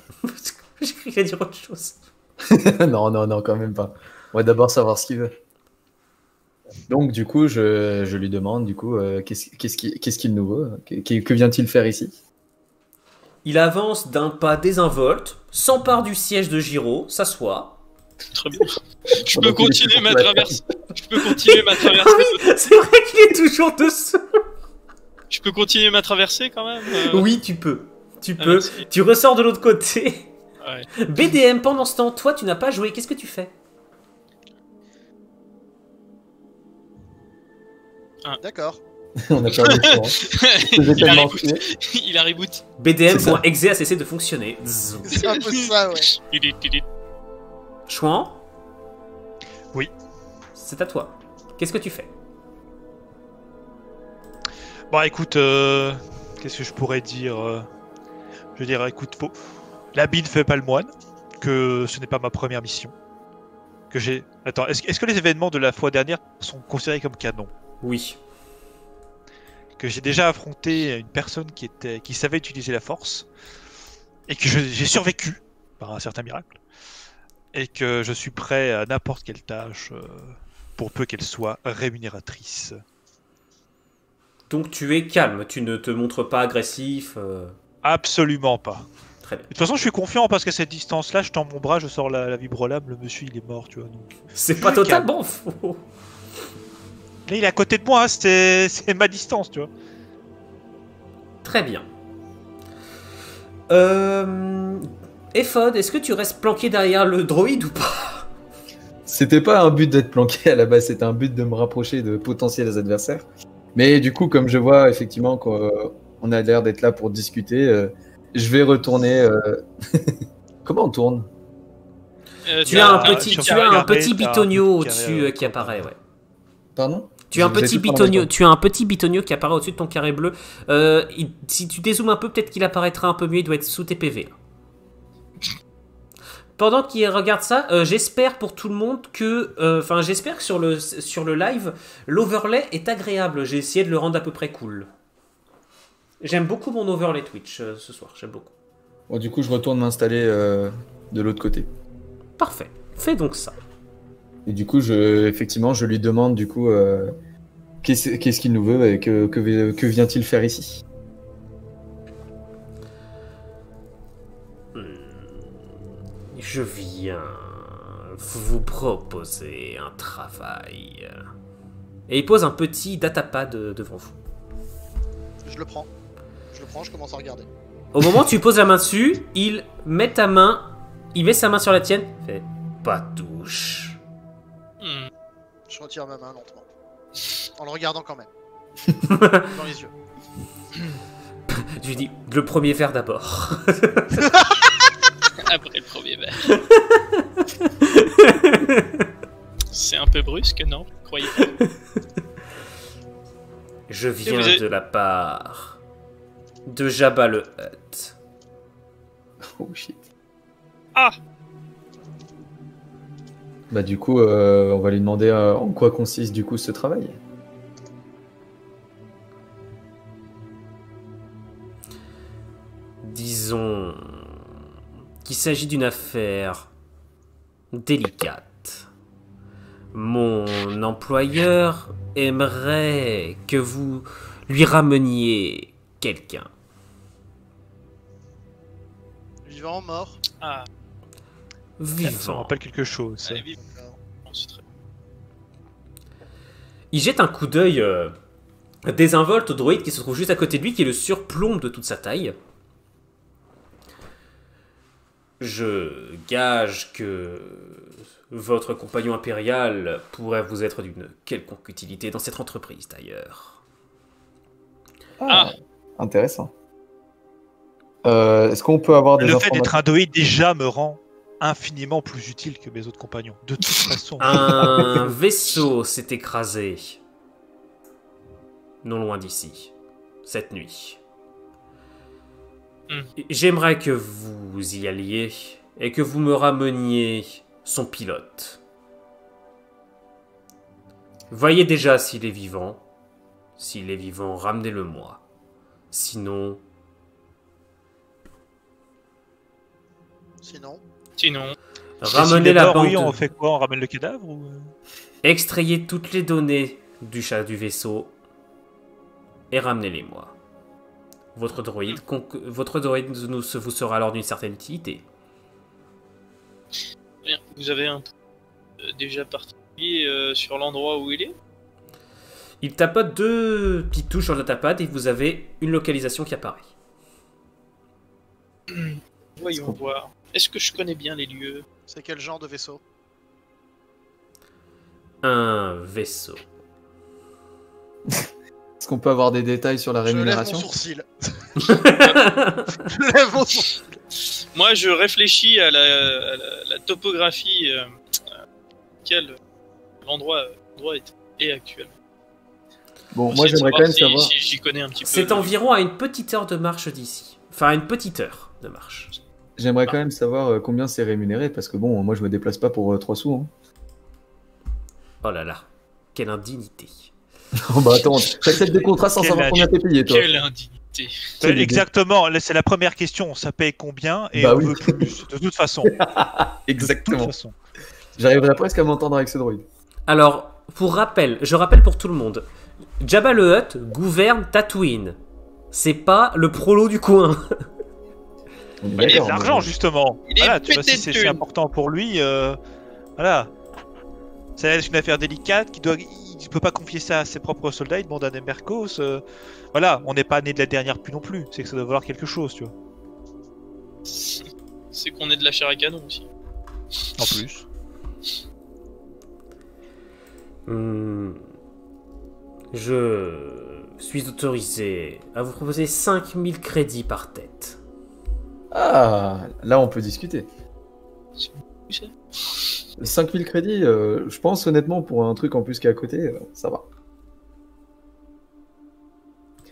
J'ai cru qu'il allait dire autre chose. Non, non, non, quand même pas. On va d'abord savoir ce qu'il veut. Donc, du coup, je lui demande, du coup, qu'est-ce qu'il nous veut? Que vient-il faire ici? Il avance d'un pas désinvolte, s'empare du siège de Giro, s'assoit. Très bien. Je peux continuer ma traversée. C'est vrai qu'il est toujours dessous. Je peux continuer ma traversée quand même. Oui, tu peux. Tu Ah, peux. merci. Tu ressors de l'autre côté. Ouais. BDM, pendant ce temps, toi, tu n'as pas joué. Qu'est-ce que tu fais? D'accord. On a perdu le temps. J'ai Il a tellement reboot. fait. Il a reboot. BDM, C'est ça. .exe a cessé de fonctionner. Zzz. C'est un peu ça, ouais. Chouan? Oui. C'est à toi. Qu'est-ce que tu fais? Bon, écoute, qu'est-ce que je pourrais dire Je veux dire, écoute, l'habit ne fait pas le moine, que ce n'est pas ma première mission. Que j'ai. Attends, est-ce que les événements de la fois dernière sont considérés comme canon? Oui. Que j'ai déjà affronté une personne qui savait utiliser la force, et que j'ai survécu par un certain miracle, et que je suis prêt à n'importe quelle tâche, pour peu qu'elle soit rémunératrice. Donc tu es calme, tu ne te montres pas agressif. Absolument pas. Très bien. De toute façon, je suis confiant parce qu'à cette distance-là, je tends mon bras, je sors la vibrolame, le monsieur il est mort, tu vois. Donc... C'est pas totalement faux. Là, il est à côté de moi, hein, c'est ma distance, tu vois. Très bien. Ephod, est-ce que tu restes planqué derrière le droïde ou pas? C'était pas un but d'être planqué à la base, c'était un but de me rapprocher de potentiels adversaires. Mais du coup, comme je vois effectivement qu'on a l'air d'être là pour discuter, je vais retourner. Comment on tourne? Tu as un t'as- petit, sur tu as un carré, petit t'as un bitonio petit carré, au-dessus qui apparaît, ouais. Pardon? Tu as un Vous êtes petit tous en même bitonio, temps. tu as un petit bitonio qui apparaît au-dessus de ton carré bleu. Si tu dézoomes un peu, peut-être qu'il apparaîtra un peu mieux. Il doit être sous tes PV. Là. Pendant qu'il regarde ça, j'espère pour tout le monde que, j'espère que sur le live, l'overlay est agréable. J'ai essayé de le rendre à peu près cool. J'aime beaucoup mon overlay Twitch ce soir. J'aime beaucoup. Bon, du coup, je retourne m'installer de l'autre côté. Parfait. Fais donc ça. Et du coup, effectivement, je lui demande du coup qu'est-ce qu'il nous veut et que vient-il faire ici? Je viens vous proposer un travail. Et il pose un petit datapad devant vous. Je le prends. Je commence à regarder. Au moment où tu poses la main dessus, il met sa main sur la tienne. Fait pas touche. Je retire ma main lentement. En le regardant quand même. Dans les yeux. Je lui dis le premier verre d'abord. Après le premier verre. C'est un peu brusque, non? Croyez pas. Je viens vous avez- de la part de Jabba le Hutt. Oh shit. Ah! Bah du coup, on va lui demander en quoi consiste du coup ce travail. Disons qu'il s'agit d'une affaire délicate. Mon employeur aimerait que vous lui rameniez quelqu'un. Vivant, mort. Ah, Ça me Vivant. rappelle quelque chose. ça. allez, vite. Bon, c'est très- Il jette un coup d'œil désinvolte au droïde qui se trouve juste à côté de lui, qui le surplombe de toute sa taille. Je gage que votre compagnon impérial pourrait vous être d'une quelconque utilité dans cette entreprise, d'ailleurs. Ah. Intéressant. Est-ce qu'on peut avoir des Le fait informations d'être un droïde déjà me rend infiniment plus utile que mes autres compagnons. De toute façon. Un vaisseau s'est écrasé non loin d'ici, cette nuit. J'aimerais que vous y alliez et que vous me rameniez son pilote. Voyez déjà s'il est vivant. S'il est vivant, ramenez-le-moi. Sinon, Sinon, Sinon, ramenez la bande. Oui, on fait quoi? On ramène le cadavre ou... Extrayez toutes les données du chat du vaisseau et ramenez-les-moi. Votre droïde vous sera alors d'une certaine utilité. bien. Vous avez un déjà particulier sur l'endroit où il est? Il tapote 2 petites touches sur le datapad et vous avez une localisation qui apparaît. Voyons voir. Est-ce que je connais bien les lieux? c'est quel genre de vaisseau? Un vaisseau. Est-ce qu'on peut avoir des détails sur la Je lève mon rémunération? sourcil. Je lève mon sourcil. Moi, je réfléchis à la topographie quel l'endroit est actuellement. Bon, Pour moi essayer de j'aimerais quand même savoir savoir. si j'y connais un petit peu. C'est environ à une petite heure de marche d'ici. Enfin, une petite heure de marche. J'aimerais quand même savoir combien c'est rémunéré parce que bon, moi je me déplace pas pour 3 sous. Hein. Oh là là, quelle indignité. Oh bah attends, t'acceptes des contrats sans Quelle savoir combien t'es payé toi. Quelle indignité. C'est l'idée. Exactement, là, c'est la première question. Ça paye combien et Bah on oui. veut plus. De toute façon. De toute Exactement. façon. J'arriverais presque à m'entendre avec ce droïde. Alors, je rappelle pour tout le monde, Jabba le Hutt gouverne Tatooine. C'est pas le prolo du coin. On est Il y a de d'accord, l'argent, mais- justement. Il est Voilà, tu vois, pété si de c'est thunes. si important pour lui, voilà. C'est une affaire délicate il peut pas confier ça à ses propres soldats, il demande à des mercos. Voilà, on n'est pas né de la dernière pluie non plus. C'est que ça doit valoir quelque chose, tu vois. C'est qu'on est de la chair à canon aussi. En plus. Je suis autorisé à vous proposer 5000 crédits par tête. Ah, là on peut discuter. Tu sais 5000 crédits, je pense honnêtement pour un truc en plus qui est à côté, ça va.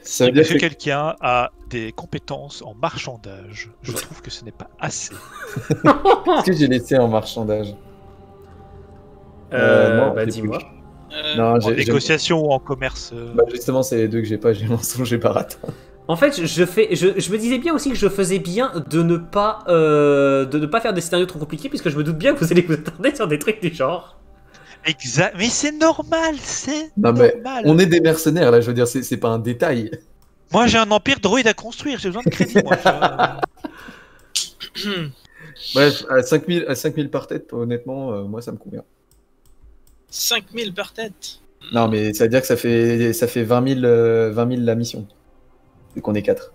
Ça veut dire Est-ce que que quelqu'un a des compétences en marchandage? Je trouve que ce n'est pas assez. qu'est-ce que j'ai laissé en marchandage? Non, Bah j'ai dis-moi. plus. Non, En j'ai négociation ou en commerce? Bah justement, c'est les deux que j'ai pas, j'ai mensonge et baratin. En fait, je me disais bien aussi que je faisais bien de ne pas faire des scénarios trop compliqués, puisque je me doute bien que vous allez vous attarder sur des trucs du genre. Exact. Mais c'est normal, c'est Non mais normal. on est des mercenaires là, je veux dire, c'est pas un détail. Moi, j'ai un empire droïde à construire. J'ai besoin de crédit, moi. Bref, à 5000 par tête, honnêtement, moi ça me convient. 5000 par tête. Non mais ça veut dire que ça fait 20 000 la mission. Vu qu'on est 4.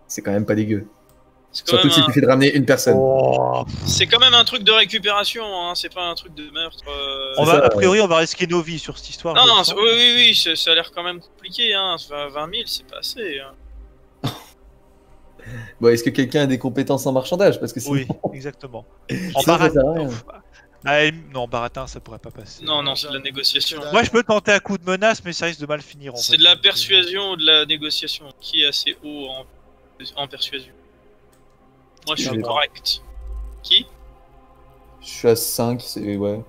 C'est quand même pas dégueu. C'est quand, Surtout même s'il suffit de ramener une personne. Oh. c'est quand même un truc de récupération, hein. C'est pas un truc de meurtre. On C'est va, ça, a priori, on va risquer nos vies sur cette histoire. Non, je non, pense. oui, ça a l'air quand même compliqué, hein. 20 000, c'est pas assez. Hein. Bon, est-ce que quelqu'un a des compétences en marchandage? Parce que sinon, Oui, exactement. En sinon, ça sert à baratin. rien. Non, baratin, ça pourrait pas passer. Non, c'est de la négociation. Moi, je peux tenter un coup de menace, mais ça risque de mal finir. En C'est fait. de la persuasion ou de la négociation. Qui est assez haut en persuasion? Moi, je suis D'accord. correct. Qui? Je suis à 5, c'est ouais.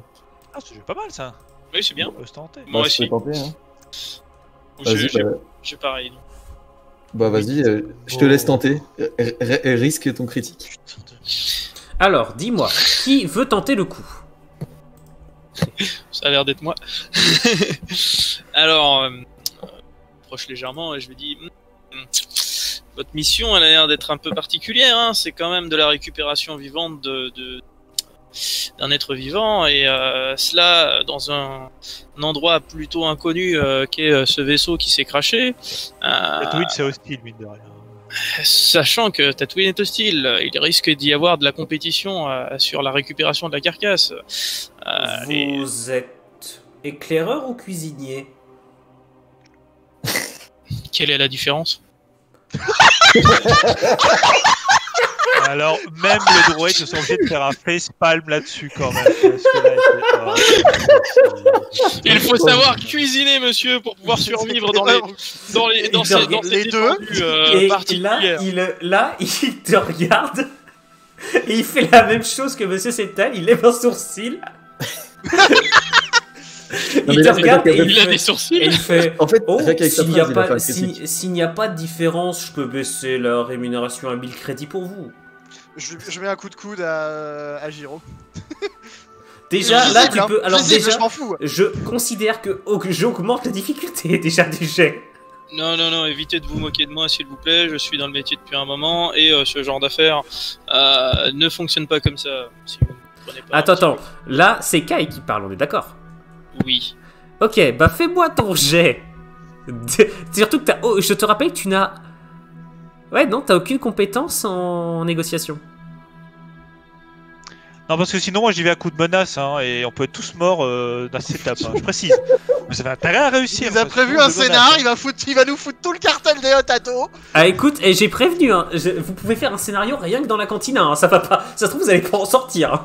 Ah, c'est pas mal ça. Oui, c'est bien. On peut se tenter. Moi Bah, je aussi. peux tenter, hein. J'ai Vas-y, j'ai pareil. donc. bah vas-y, je te laisse tenter. Risque ton critique. Alors, dis-moi, qui veut tenter le coup? Ça a l'air d'être moi. Alors, approche légèrement et je lui dis votre mission, elle a l'air d'être un peu particulière. Hein. C'est quand même de la récupération vivante d'un être vivant, et cela dans un endroit plutôt inconnu qu'est ce vaisseau qui s'est crashé. Tatooine, c'est hostile, mine de rien. Sachant que Tatooine est hostile, il risque d'y avoir de la compétition sur la récupération de la carcasse. Vous êtes éclaireur ou cuisinier? Quelle est la différence? Alors, même le droïde se sont obligés de faire un facepalm là-dessus quand même. Parce que là, Il faut savoir cuisiner, monsieur, pour pouvoir survivre dans les deux. Et particulières. là, il te regarde et il fait la même chose que Monsieur Septal, il lève un sourcil. mais Il te là, regarde et Il a fait- des et sourcils. il fait En fait, oh, rien qu'avec sa s'il n'y a, phrase, il a fait pas- un si- critique. s'il n'y a pas de différence, je peux baisser la rémunération à 1000 crédits pour vous. Je mets un coup de coude à Giro. Déjà, Visible, là, tu hein. peux. Alors, Visible, déjà, je m'en fous. je considère que j'augmente la difficulté déjà du jet. Non, évitez de vous moquer de moi, s'il vous plaît. Je suis dans le métier depuis un moment, et ce genre d'affaires ne fonctionne pas comme ça. Si vous ne prenez pas Attends. Là, c'est Kai qui parle, on est d'accord? Oui. Ok, bah fais-moi ton jet. Surtout que je te rappelle que tu n'as... Ouais, non, t'as aucune compétence en négociation. Non, parce que sinon, moi j'y vais à coup de menace, hein, et on peut être tous morts dans cette étape, hein, je précise. Vous avez intérêt à réussir. Il nous a parce que prévu sinon, un de menace, scénar, hein. il va nous foutre tout le cartel des Hotato. Ah écoute, et j'ai prévenu, hein, vous pouvez faire un scénario rien que dans la cantina, hein, ça va pas... Ça se trouve, vous allez pas en sortir. Hein.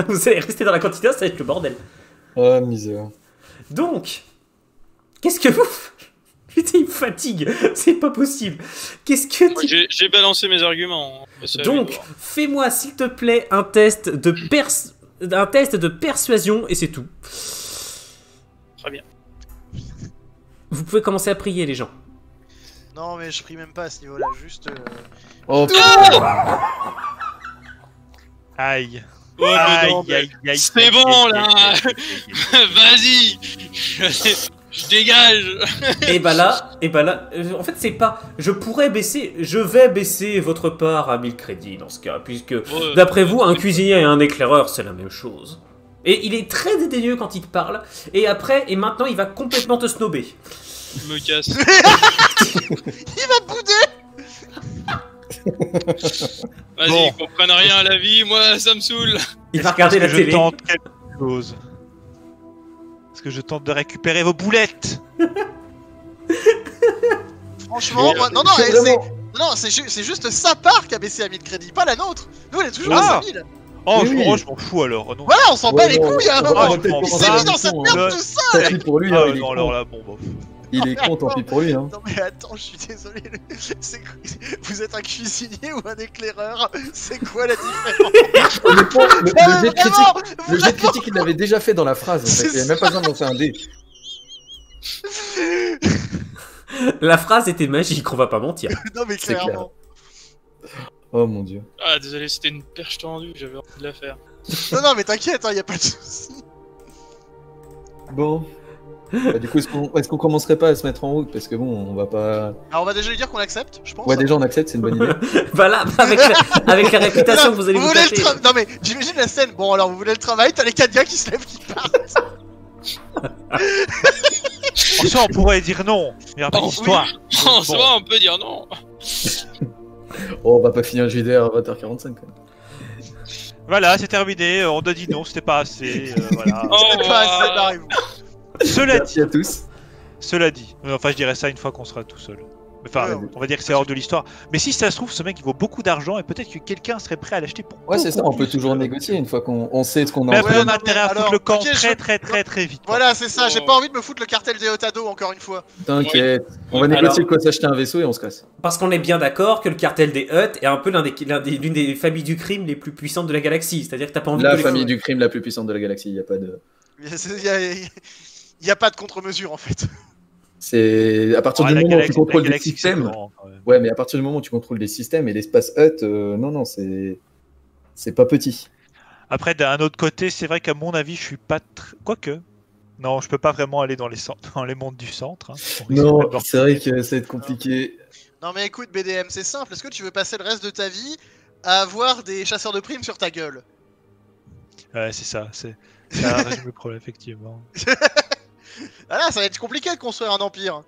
Vous allez rester dans la cantina, ça va être le bordel. Oh, misère. Donc, qu'est-ce que vous... Putain, il me fatigue, c'est pas possible. Qu'est-ce que Moi, tu... j'ai balancé mes arguments. Hein. C'est à lui de Donc, voir. fais-moi s'il te plaît un test de persuasion et c'est tout. Très bien. Vous pouvez commencer à prier les gens. Non, mais je prie même pas à ce niveau-là, juste. Oh, Aïe. Oh, mais Aïe, non, mais aïe, aïe, c'est aïe, bon, aïe, là. aïe, aïe, aïe, aïe. Vas-y. Je dégage. Et bah là, en fait c'est pas... Je vais baisser votre part à 1000 crédits dans ce cas, puisque Ouais. d'après vous, un cuisinier et un éclaireur c'est la même chose. Et il est très dédaigneux quand il te parle, et maintenant il va complètement te snober. Je me casse. Il va bouder. Vas-y, Bon. ils comprennent rien à la vie, moi ça me saule. Il va regarder la Est-ce que télé. je tente quelque chose. Est-ce que je tente de récupérer vos boulettes? Franchement, moi, non, C'est vraiment- c'est juste sa part qui a baissé à 1000 crédits, pas la nôtre. Nous, elle est toujours Ah. à 5000. Oh, Oui, oui. je m'en fous alors. Non. Voilà, on s'en bat les couilles à un on va moment. peut-être Il Il commencer s'est à mis dans cette fond, merde hein. tout ça. Tant pis pour lui, hein, Ah, il est non, con. alors là, bon, bah. Il est con, tant pis pour lui. Hein. Non mais attends, je suis désolé. Vous êtes un cuisinier ou un éclaireur? C'est quoi la différence? Honnêtement, Ah, vraiment, le jet de critique, il l'avait déjà fait dans la phrase. En fait. Il n'y a même pas besoin de lancer un dé. La phrase était magique, on va pas mentir. Non mais C'est clairement. Oh mon dieu. Ah, désolé, c'était une perche tendue, j'avais envie de la faire. Non mais t'inquiète, y a pas de soucis. Bon. Bah, du coup, est-ce qu'on commencerait pas à se mettre en route? Parce que bon, on va pas. Alors on va déjà lui dire qu'on accepte, je pense. Ouais, déjà on accepte, c'est une bonne idée. Voilà, avec la réputation que vous allez vous voulez taper. Non mais j'imagine la scène. Bon alors vous voulez le travail, t'as les 4 gars qui se lèvent, qui partent. En soi, on pourrait dire non. Mais il n'y a pas Oh, d'histoire. En Bon. soi, on peut dire non. Oh, on va pas finir le JDR à 20h45. Quoi. Voilà, c'est terminé. On a dit non, c'était pas assez. Voilà. Oh, C'est pas assez, barrez-vous. Cela dit, Merci à tous. cela dit. Enfin, je dirais ça une fois qu'on sera tout seul. Enfin, Ouais, on va dire que c'est hors de l'histoire. Mais si ça se trouve, ce mec il vaut beaucoup d'argent et peut-être que quelqu'un serait prêt à l'acheter pour. Ouais, c'est ça, beaucoup on peut plus. toujours négocier une fois qu'on sait ce qu'on a Mais en après, fait. on a intérêt à alors, foutre le camp ok, très vite. Voilà, c'est ça, j'ai Oh. pas envie de me foutre le cartel des Otado encore une fois. T'inquiète. On va Alors- négocier de quoi s'acheter un vaisseau et on se casse. Parce qu'on est bien d'accord que le cartel des Hutt est un peu l'une des familles du crime les plus puissantes de la galaxie. C'est-à-dire que t'as pas envie La de... famille du crime la plus puissante de la galaxie, il y a pas de. Y a pas de contre-mesure en fait. C'est à partir Ouais, du la moment où tu galaxie- contrôles la des galaxie, c'est systèmes. grand, quand même. Ouais, mais à partir du moment où tu contrôles des systèmes et l'espace Hut, non, c'est pas petit. Après, d'un autre côté, c'est vrai qu'à mon avis, je suis pas quoique. Non, je peux pas vraiment aller dans les mondes du centre. Hein. On risque Non, de me c'est vrai que ça va être compliqué. Non mais écoute BDM, c'est simple, est-ce que tu veux passer le reste de ta vie à avoir des chasseurs de primes sur ta gueule? Ouais, c'est ça. Ça résume le problème, effectivement. Ah là, ça va être compliqué de construire un empire.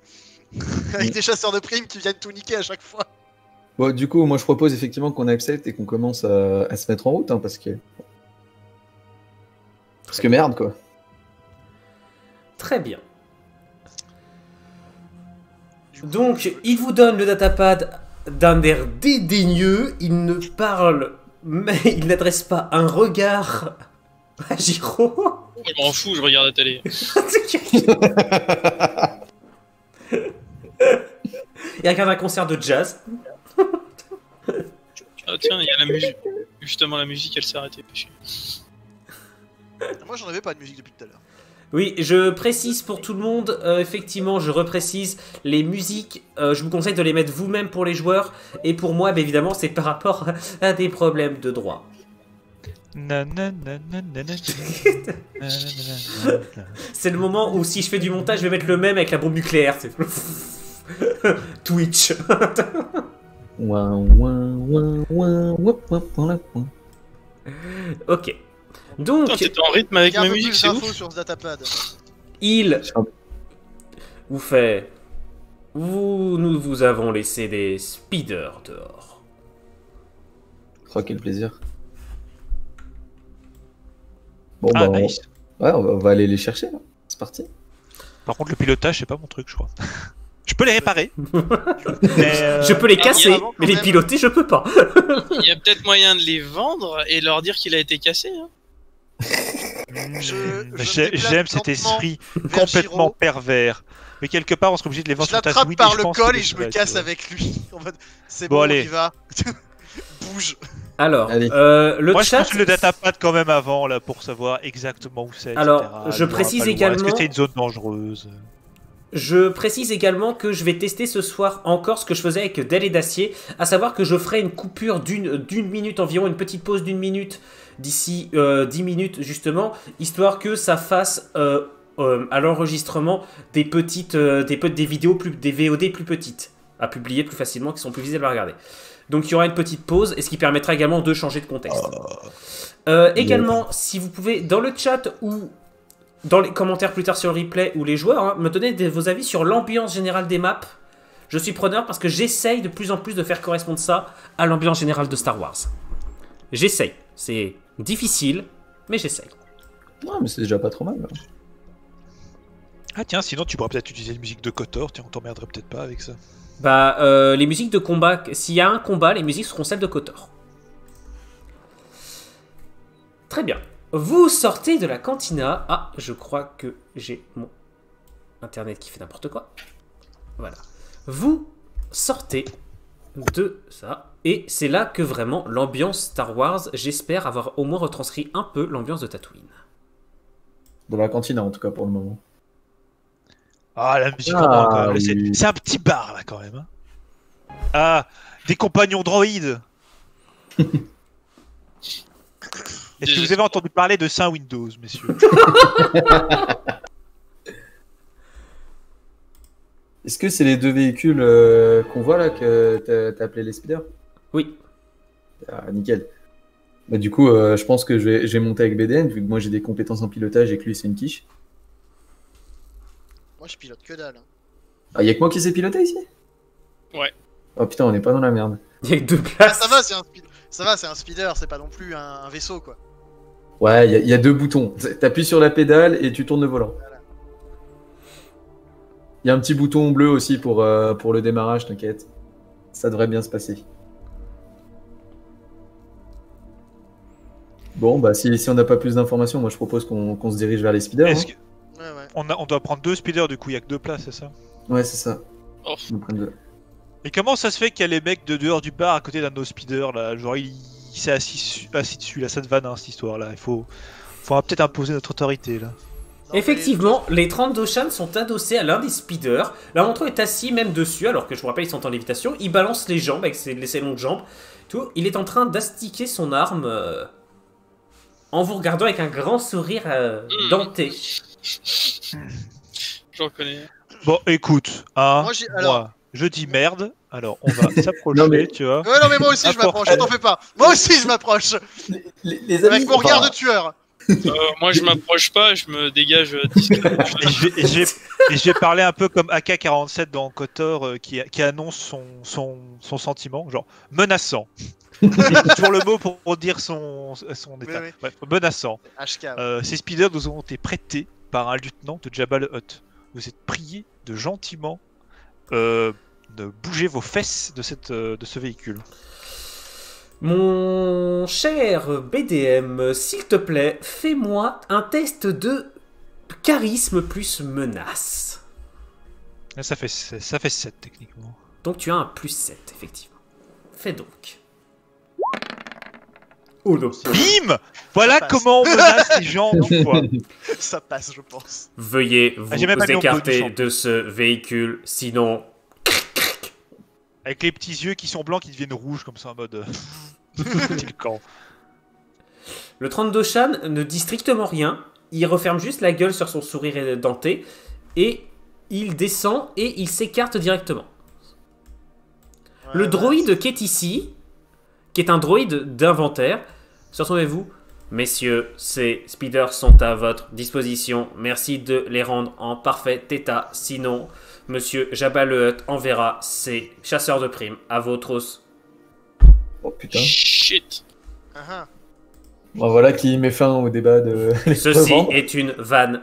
Avec des chasseurs de primes qui viennent tout niquer à chaque fois. Bon, du coup, moi je propose effectivement qu'on accepte et qu'on commence à se mettre en route, hein, parce que merde quoi. Très bien. Donc, il vous donne le datapad d'un air dédaigneux. Il ne parle, mais il n'adresse pas un regard à Giro. Je m'en fous, je regarde la télé. Il regarde un concert de jazz. Ah tiens, il y a la musique. Justement, la musique, elle s'est arrêtée. Moi j'en avais pas de musique depuis tout à l'heure. Oui, je précise pour tout le monde, effectivement, je reprécise, les musiques, je vous conseille de les mettre vous-même pour les joueurs, et pour moi, bah, évidemment, c'est par rapport à des problèmes de droit. C'est le moment où si je fais du montage, je vais mettre le même avec la bombe nucléaire. C'est... Twitch. Ok. Donc, Putain, t'es en rythme avec Il y a un ma peu musique, plus c'est d'infos ouf. sur ce datapad. il vous fait... Nous vous avons laissé des speeders dehors. Oh, quel plaisir. Bon, Ah, bah, nice. on va aller les chercher, là. C'est parti. Par contre, le pilotage, c'est pas mon truc, je crois. Je peux les réparer. Mais, Je peux les casser, avant, quand mais les même. piloter, je peux pas. Il y a peut-être moyen de les vendre et leur dire qu'il a été cassé. Hein. J'aime cet esprit vers complètement Giro. pervers. Mais quelque part, on serait obligé de les vendre Je sur ta l'attrape suite. par le col et je me casse avec lui. En mode, c'est Bon, bon, allez. on y va. Bouge. Alors, Allez. le Moi, je chat... consulte le datapad quand même avant là pour savoir exactement où c'est. Alors, etc. je Loin, précise pas loin. également- Est-ce que c'est une zone dangereuse? Je précise également que je vais tester ce soir encore ce que je faisais avec Del et d'Acier, à savoir que je ferai une coupure d'une minute environ, une petite pause d'une minute d'ici 10 minutes justement, histoire que ça fasse à l'enregistrement des vidéos des VOD plus petites à publier plus facilement, qui sont plus visibles à regarder. Donc il y aura une petite pause, et ce qui permettra également de changer de contexte. Également, si vous pouvez, dans le chat ou dans les commentaires plus tard sur le replay ou les joueurs, hein, me donner vos avis sur l'ambiance générale des maps. Je suis preneur parce que j'essaye de plus en plus de faire correspondre ça à l'ambiance générale de Star Wars. J'essaye. C'est difficile, mais j'essaye. Non, mais c'est déjà pas trop mal. Là. Ah tiens, sinon tu pourrais peut-être utiliser une musique de KOTOR. Tiens, on t'emmerderait peut-être pas avec ça. Bah, les musiques de combat, s'il y a un combat, les musiques seront celles de KOTOR. Très bien. Vous sortez de la cantina. Ah, je crois que j'ai mon internet qui fait n'importe quoi. Voilà. Vous sortez de ça. Et c'est là que vraiment l'ambiance Star Wars, j'espère avoir au moins retranscrit un peu l'ambiance de Tatooine. Dans la cantine, en tout cas, pour le moment. Ah, la musique Ah, en bas, quand même. oui. C'est un petit bar là quand même. Hein. Ah, des compagnons droïdes. Est-ce que vous avez entendu parler de Saint Windows, messieurs? Est-ce que c'est les deux véhicules qu'on voit là que t'as appelé les speeders? Oui. Ah, nickel. Bah, du coup, je pense que je vais monter avec BDN, vu que moi j'ai des compétences en pilotage et que lui c'est une quiche. Moi je pilote que dalle. Hein. Ah, y'a que moi qui sais piloter ici? Ouais. Oh putain, on est pas dans la merde. Il y a que 2 Ah, places. ça va, c'est un speeder, c'est pas non plus un vaisseau quoi. Ouais, y a deux boutons. T'appuies sur la pédale et tu tournes le volant. Voilà. Il y a un petit bouton bleu aussi pour le démarrage, t'inquiète. Ça devrait bien se passer. Bon, bah si on n'a pas plus d'informations, moi je propose qu'on se dirige vers les speeders. Est-ce Hein. que- Ouais. on doit prendre 2 speeders du coup, il y a que 2 places, c'est ça? Ouais, c'est ça. Oh. On prend deux. Et comment ça se fait qu'il y a les mecs de dehors du bar à côté d'un de nos speeders là? Genre il s'est assis dessus là, ça te va hein, cette histoire là. Il faut peut-être imposer notre autorité là. Non, Effectivement, les 30 Doshan sont adossés à l'un des speeders. L'un d'entre eux est assis même dessus, alors que je vous rappelle, ils sont en lévitation. Il balance les jambes avec ses longues jambes. Tout. Il est en train d'astiquer son arme en vous regardant avec un grand sourire denté. J'en connais. Bon écoute, hein, Moi, j'ai- alors, je dis merde, alors on va Non, s'approcher, mais- tu vois. Ouais, non, mais moi aussi je m'approche, t'en fais pas. Moi aussi je m'approche. Les amis, Avec mon regard enfin, de tueur. Moi, je m'approche pas, je me dégage discrètement. Et je vais parler un peu comme AK-47 dans KOTOR qui annonce son sentiment, genre menaçant. C'est toujours le mot pour dire son état. oui. Bref, menaçant. HK. Ces speeders nous ont été prêtés par un lieutenant de Jabba le Hutt. Vous êtes priés de gentiment de bouger vos fesses de ce véhicule. Mon cher BDM, s'il te plaît, fais-moi un test de charisme plus menace. Ça fait 7 techniquement. Donc tu as un plus 7, effectivement. Fais donc. Oh non. Bim. Voilà Ça passe. comment on menace les gens une fois. Ça passe, je pense. Veuillez vous j'ai même pas mis mon écarter bonus en de ce véhicule, sinon... Avec les petits yeux qui sont blancs qui deviennent rouges comme ça en mode. Petit camp. Le 32 Chan ne dit strictement rien. Il referme juste la gueule sur son sourire denté. Et il descend et il s'écarte directement. Le droïde qui est ici, qui est un droïde d'inventaire, retournez-vous. Messieurs, ces speeders sont à votre disposition. Merci de les rendre en parfait état. Sinon, Monsieur Jabba le Hutt enverra ses chasseurs de primes à vos trousses. Oh putain. Shit. Ah, Bon, voilà qui met fin au débat de. Ceci revente. est une vanne.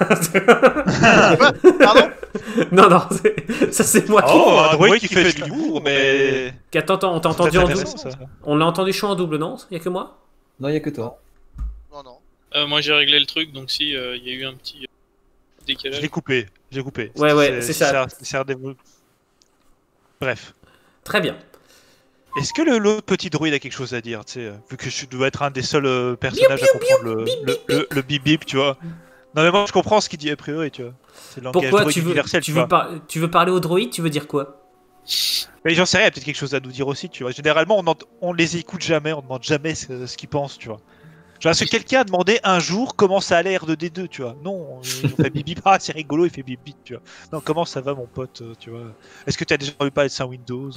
ah. Pardon. Non, ça c'est moi qui... Oh, un droïde qui fait de l'humour, mais. Attends, on t'a entendu en double. intéressant, ça. On l'a entendu chaud en double, non? Il y a que moi? Non, il y a que toi. Non, non. Moi, j'ai réglé le truc, donc si, il y a eu un petit Je décalage. l'ai coupé. J'ai coupé. Ouais, c'est ça. Bref. Très bien. Est-ce que l'autre petit droïde a quelque chose à dire, tu sais, vu que je dois être un des seuls personnages à comprendre le bip bip, tu vois. Non mais moi je comprends ce qu'il dit a priori, tu vois. C'est le langage Pourquoi droïde universel, tu vois. tu veux parler au droïde? Tu veux dire quoi? Mais j'en sais rien, il y a peut-être quelque chose à nous dire aussi, tu vois. Généralement on les écoute jamais, on demande jamais ce qu'ils pensent, tu vois. Genre, est-ce que quelqu'un a demandé un jour comment ça allait R2D2, tu vois? Non, on fait bip bip, ah c'est rigolo, il fait bip bip, tu vois. Non, comment ça va mon pote, tu vois? Est-ce que tu as déjà entendu parler de ça Windows?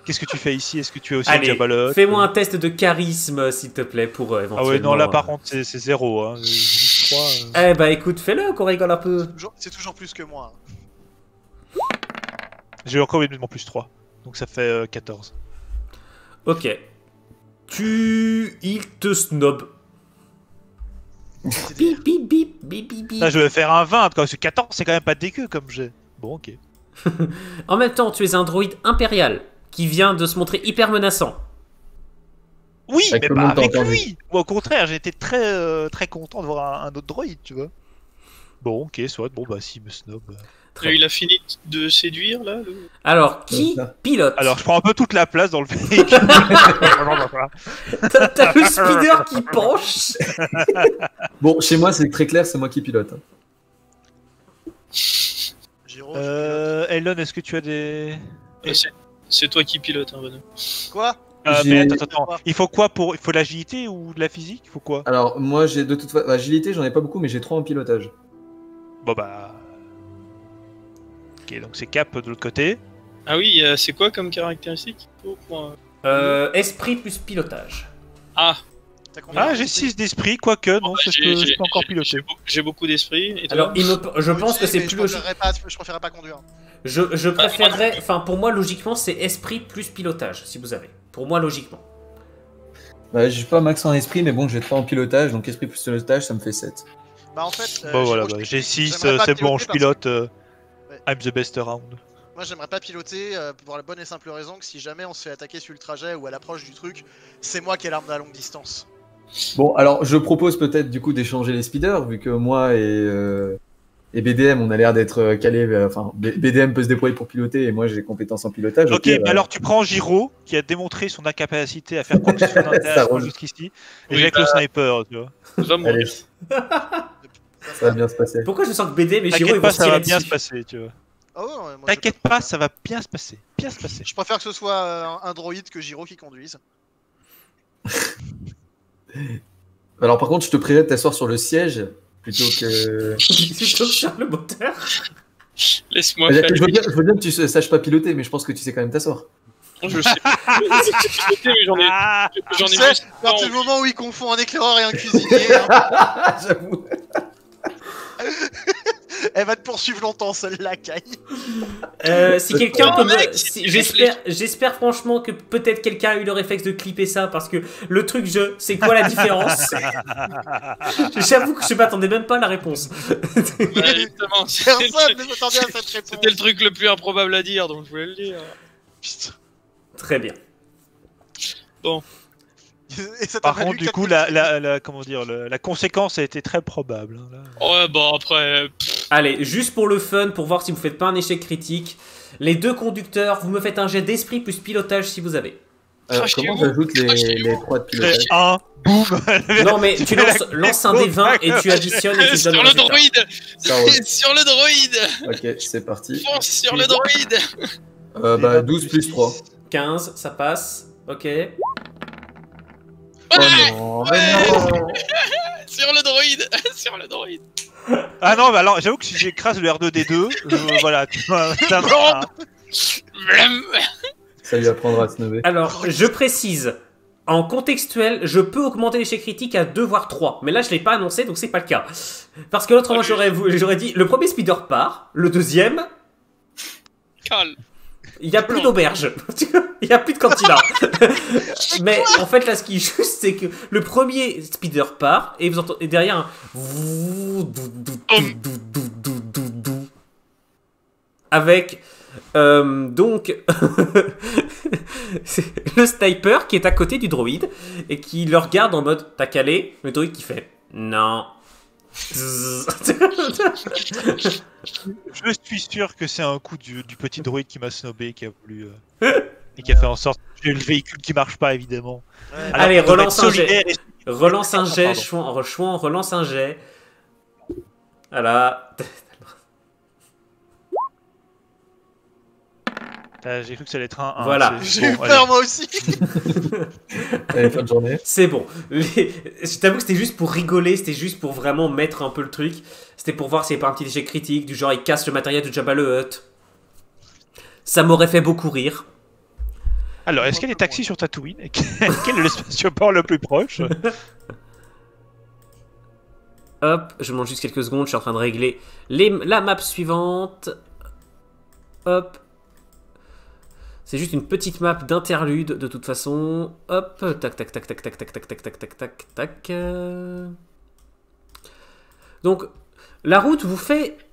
Qu'est-ce que tu fais ici? Est-ce que tu es aussi Allez, Jabba le Hutt? fais-moi un test de charisme, s'il te plaît, pour éventuellement... Ah ouais, non, là par contre c'est 0, hein. Je crois, Eh bah écoute, fais-le, qu'on rigole un peu. C'est toujours plus que moi. J'ai encore évidemment plus 3, donc ça fait 14. Ok. Il te snob. Bip, bip, bip, bip, bip, bip. Là je vais faire un 20, parce que 14 c'est quand même pas dégueu comme j'ai. Bon, ok. En même temps, tu es un droïde impérial qui vient de se montrer hyper menaçant. Oui, Avec mais le pas monde avec entendu. lui. Moi, au contraire, j'ai été très content de voir un autre droïde, tu vois. Bon, ok, soit. Bon, bah, s'il me snob. Très Il a fini de séduire, là Alors, qui Ça. pilote? Alors, je prends un peu toute la place dans le véhicule. T'as le speeder qui penche. Bon, chez moi, c'est très clair, c'est moi qui pilote. Giro, Elon, est-ce que tu as des. C'est toi qui pilotes, hein, Renaud. Quoi? Mais J'ai- attends. Il faut quoi pour. Il faut l'agilité ou de la physique? Il faut quoi? Alors, moi, j'ai de toute façon. Agilité, j'en ai pas beaucoup, mais j'ai 3 en pilotage. Bon, bah. Ok, donc c'est Cap de l'autre côté. Ah oui, c'est quoi comme caractéristique pour... Esprit plus pilotage. Ah, T'as combien Ah, j'ai 6 d'esprit, quoique, non, c'est ce que je peux encore piloter. J'ai beaucoup d'esprit. Et toi Alors, je pense que c'est mais plus je logique. préférerais pas conduire. Je préférerais. Enfin, pour moi, logiquement, c'est esprit plus pilotage, si vous avez. Pour moi, logiquement. Bah, j'ai pas max en esprit, mais bon, j'ai 3 en pilotage, donc esprit plus pilotage, ça me fait 7. Bah en fait. Bon, voilà, Giro, bah, j'ai 6, j'aimerais pas c'est bon, piloter je parce pilote. Ouais. I'm the best around. Moi j'aimerais pas piloter pour la bonne et simple raison que si jamais on se fait attaquer sur le trajet ou à l'approche du truc, c'est moi qui ai l'arme à longue distance. Bon, alors, je propose peut-être du coup d'échanger les speeders, vu que moi et BDM, on a l'air d'être calés. Enfin, BDM peut se déployer pour piloter, et moi, j'ai des compétences en pilotage. Ok, mais alors tu prends Giro, qui a démontré son incapacité à faire quoi que ce soit Ça d'intéressant roule. jusqu'ici, et Oui, j'ai avec le sniper, tu vois. Va mourir. Allez, ça va bien se passer. Pourquoi je sens que BD et Giro ils T'inquiète vont pas, se ça tirer va bien dessus. se passer, tu vois. Ah ouais, ouais, moi, T'inquiète je- pas, ça va bien se passer. Bien se passer. Je préfère que ce soit un droïde que Giro qui conduise. Alors, par contre, je te prierai de t'asseoir sur le siège plutôt que. Plutôt que sur le moteur. Laisse-moi Je faire. veux bien que tu saches pas piloter, mais je pense que tu sais quand même t'asseoir. Je sais. Mais j'en ai Tu sais, juste à partir du moment où il confond un éclaireur et un cuisinier, hein, J'avoue. elle va te poursuivre longtemps celle-là, Kai. Si quelqu'un peut mec, me... si- tu j'espère franchement que peut-être quelqu'un a eu le réflexe de clipper ça, parce que le truc c'est quoi la différence? J'avoue que je m'attendais même pas à la réponse. Ouais, justement, Personne ne s'attendait à cette réponse. c'était le truc le plus improbable à dire, donc je voulais le dire. Putain. Très bien. Et ça t'a Par valu contre, du 4 coup, comment dire, la conséquence a été très probable. Hein, là. Ouais, bon, après. Allez, juste pour le fun, pour voir si vous faites pas un échec critique, les deux conducteurs, vous me faites un jet d'esprit plus pilotage si vous avez. Comment j'ajoute les 3 de pilotage? Un, boum. Non mais tu lances un des 20 et tu additionnes et tu Sur donnes le résultat. droïde Ça roule. Sur le droïde Ok, c'est parti. Fonce sur le droïde 12 plus 3. 15, ça passe. Ok. Oh non, mais non. Sur le droïde Sur le droïde Ah non, bah alors j'avoue que si j'écrase le R2D2, voilà, tu vois, ça va. Ça lui apprendra à se nover. Alors, je précise, en contextuel, je peux augmenter l'échec critique à 2 voire 3. Mais là, je l'ai pas annoncé, donc c'est pas le cas. Parce que autrement, j'aurais dit, le premier speeder part, le deuxième, Calme. il y a plus d'auberge. Il y a plus de cantina. Mais en fait, là, ce qui est juste, c'est que le premier speeder part, et vous entendez derrière un... Avec... donc c'est le sniper qui est à côté du droïde et qui le regarde en mode t'as calé, le droïde qui fait non. Je suis sûr que c'est un coup du petit droïde qui m'a snobé, qui a voulu et qui a fait en sorte que j'ai le véhicule qui marche pas évidemment. Ouais. Alors Allez, qu'on doit relance être un jet. solidaire et- Relance un jet, Pardon. Chouan, relance un jet. Voilà. J'ai cru que ça allait être un. Voilà. c'est- J'ai eu bon, peur allez. moi aussi. Allez, fin de journée. C'est bon. Je t'avoue que c'était juste pour rigoler, c'était juste pour vraiment mettre un peu le truc. C'était pour voir s'il n'y avait pas un petit échec critique, du genre il casse le matériel de Jabba le Hutt. Ça m'aurait fait beaucoup rire. Alors, est-ce qu'il y a des taxis sur Tatooine? Et quel est le spatioport le plus proche? Hop, je demande juste quelques secondes, je suis en train de régler la map suivante. Hop. C'est juste une petite map d'interlude de toute façon. Hop, tac, tac, tac, tac, tac, tac, tac, tac, tac, tac, tac, tac. Donc, la route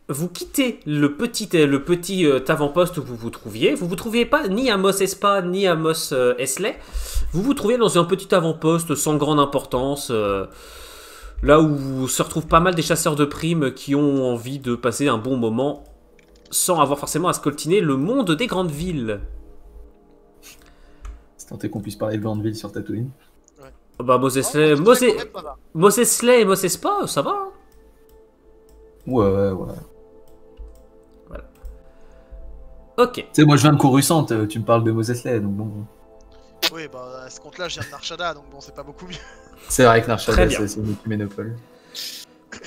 vous quittez le petit avant-poste où vous vous trouviez. Vous vous trouviez pas ni à Mos Espa ni à Mos Eisley. Vous vous trouviez dans un petit avant-poste sans grande importance. Là où se retrouvent pas mal des chasseurs de primes qui ont envie de passer un bon moment sans avoir forcément à scoltiner le monde des grandes villes. C'est tenté qu'on puisse parler de grande ville sur Tatooine. Bah, Mos Eisley, Oh, c'est quand même pas mal. Mos Eisley et Mos Espa, ça va. Hein. Ouais. Ok. Tu sais, moi je viens de Coruscant, tu me parles de Mos Eisley, donc bon. Oui, bah à ce compte-là, je viens de Narshada, donc bon, c'est pas beaucoup mieux. C'est vrai que Très Narshada, bien. c'est une ménopole.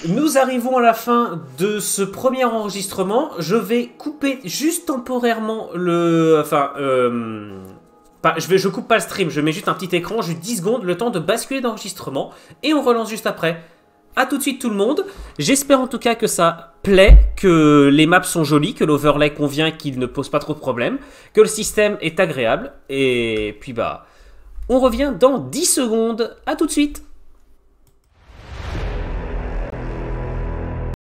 Nous arrivons à la fin de ce premier enregistrement. Je vais couper juste temporairement le... Enfin, je coupe pas le stream, je mets juste un petit écran, juste 10 secondes, le temps de basculer d'enregistrement, et on relance juste après. A tout de suite tout le monde. J'espère en tout cas que ça plaît, que les maps sont jolies, que l'overlay convient, qu'il ne pose pas trop de problèmes, que le système est agréable, et puis bah... On revient dans 10 secondes. A tout de suite.